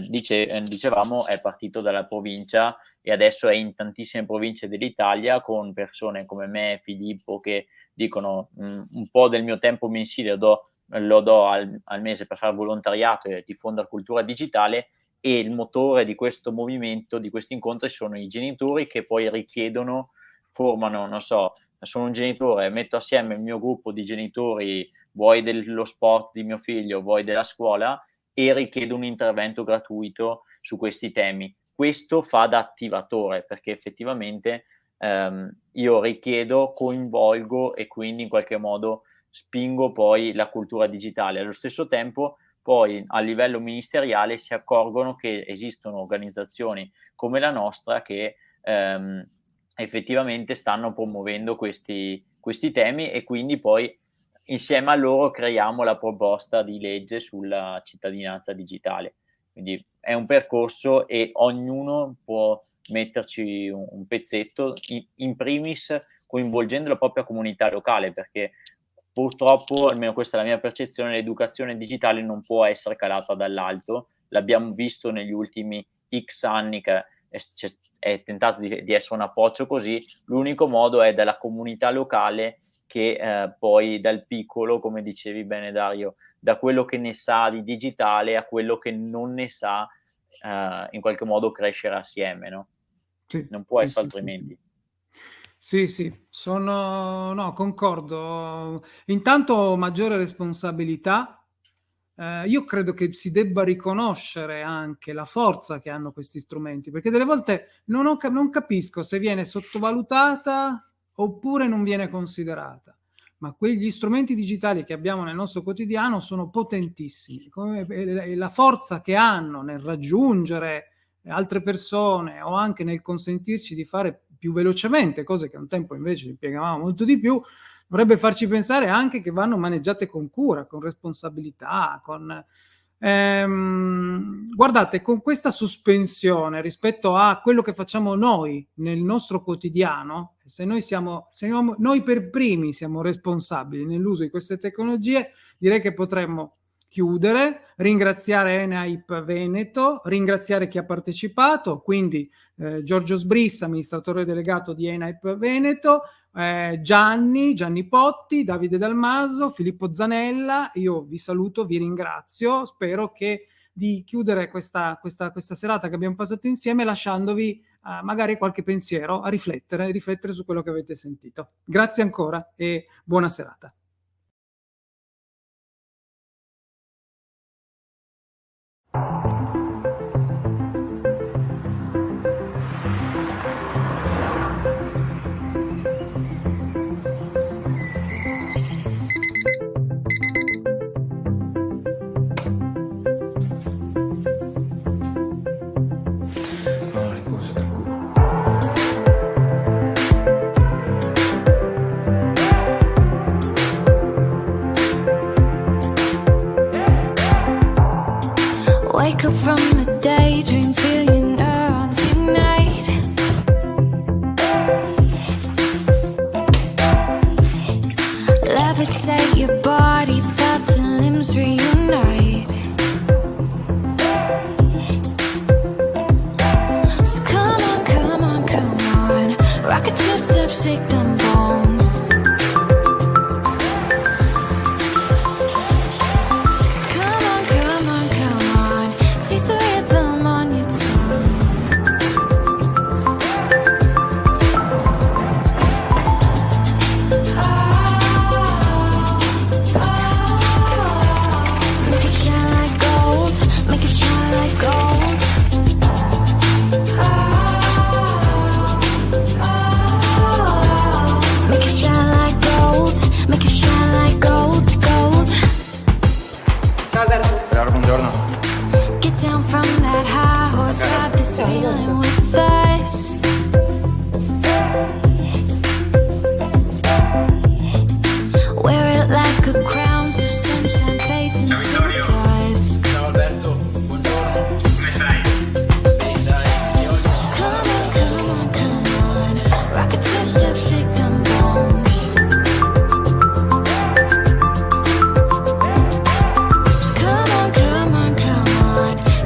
dicevamo è partito dalla provincia e adesso è in tantissime province dell'Italia, con persone come me, Filippo, che dicono un po' del mio tempo mensile lo do al mese per fare volontariato e diffondere cultura digitale. E il motore di questo movimento, di questi incontri, sono i genitori che poi formano, non so, sono un genitore, metto assieme il mio gruppo di genitori, vuoi dello sport di mio figlio, vuoi della scuola, e richiedo un intervento gratuito su questi temi. Questo fa da attivatore, perché effettivamente io richiedo, coinvolgo e quindi in qualche modo spingo poi la cultura digitale. Allo stesso tempo poi a livello ministeriale si accorgono che esistono organizzazioni come la nostra che effettivamente stanno promuovendo questi temi, e quindi poi insieme a loro creiamo la proposta di legge sulla cittadinanza digitale. Quindi è un percorso e ognuno può metterci un pezzetto, in primis coinvolgendo la propria comunità locale, perché purtroppo, almeno questa è la mia percezione, l'educazione digitale non può essere calata dall'alto. L'abbiamo visto negli ultimi X anni che è tentato di essere un approccio così. L'unico modo è dalla comunità locale, che poi dal piccolo, come dicevi bene Dario, da quello che ne sa di digitale a quello che non ne sa, in qualche modo crescere assieme, no? Sì, non può sì, essere sì, altrimenti. sì, no, concordo. Intanto maggiore responsabilità. Io credo che si debba riconoscere anche la forza che hanno questi strumenti, perché delle volte non capisco se viene sottovalutata oppure non viene considerata. Ma quegli strumenti digitali che abbiamo nel nostro quotidiano sono potentissimi. La forza che hanno nel raggiungere altre persone o anche nel consentirci di fare più velocemente cose che un tempo invece impiegavamo molto di più, dovrebbe farci pensare anche che vanno maneggiate con cura, con responsabilità, guardate, con questa sospensione rispetto a quello che facciamo noi nel nostro quotidiano, se noi per primi siamo responsabili nell'uso di queste tecnologie, direi che potremmo chiudere, ringraziare ENAIP Veneto, ringraziare chi ha partecipato, quindi Giorgio Sbrissa, amministratore delegato di ENAIP Veneto, Gianni Potti, Davide Dalmaso, Filippo Zanella. Io vi saluto, vi ringrazio, spero di chiudere questa serata che abbiamo passato insieme lasciandovi magari qualche pensiero a riflettere su quello che avete sentito. Grazie ancora e buona serata. Wake up from a daydream, feel your neurons ignite. Levitate your body, thoughts and limbs reunite. So come on, rock it two-step, shake them bones. Taste the rhythm on your tongue. Make it shine like gold. Make it shine like gold. Make it shine like gold. Make it shine like gold, gold. Ciao Alberto. Buongiorno. Get down from that high horse, got this feeling with us. Wear it like a crown till sunshine fades into dusk. Ciao Alberto, buongiorno. Come stai? Bene, dai. Come on, rock a two-step, shake them bones. Come on,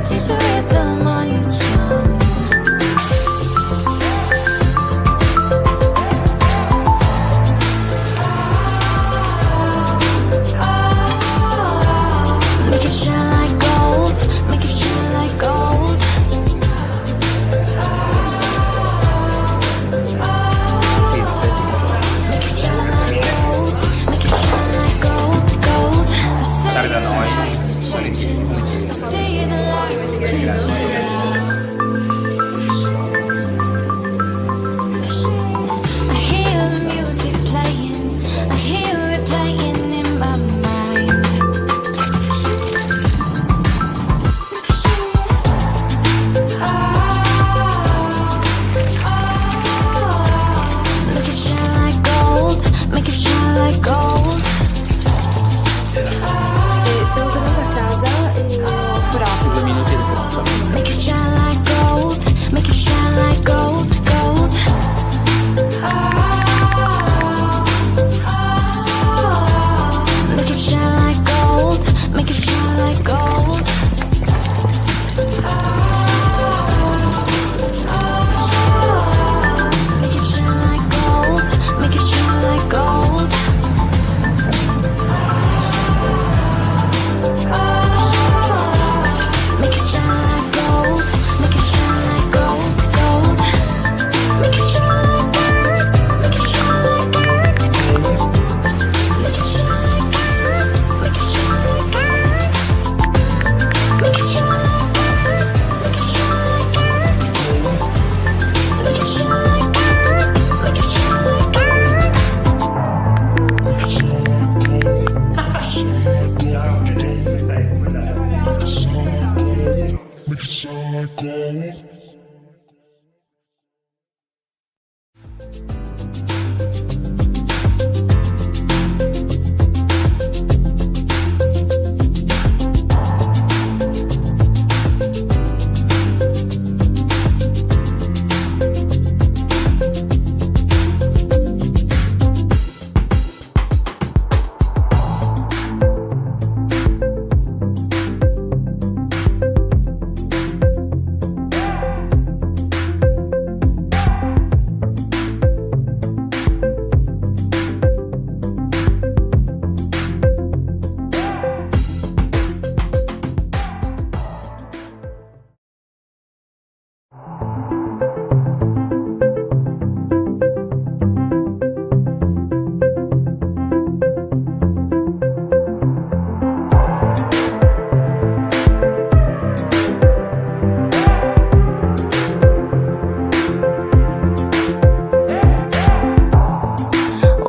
taste the rhythm on your tongue.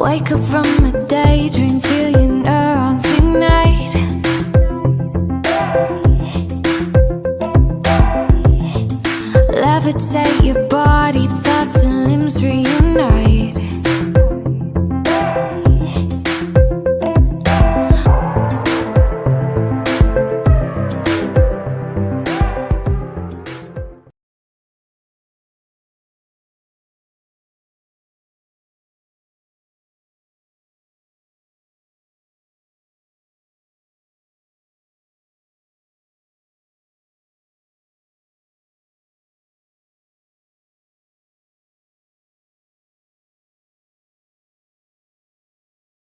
Wake up from a daydream, feel your neurons ignite. Levitate your body, thoughts and limbs reunite.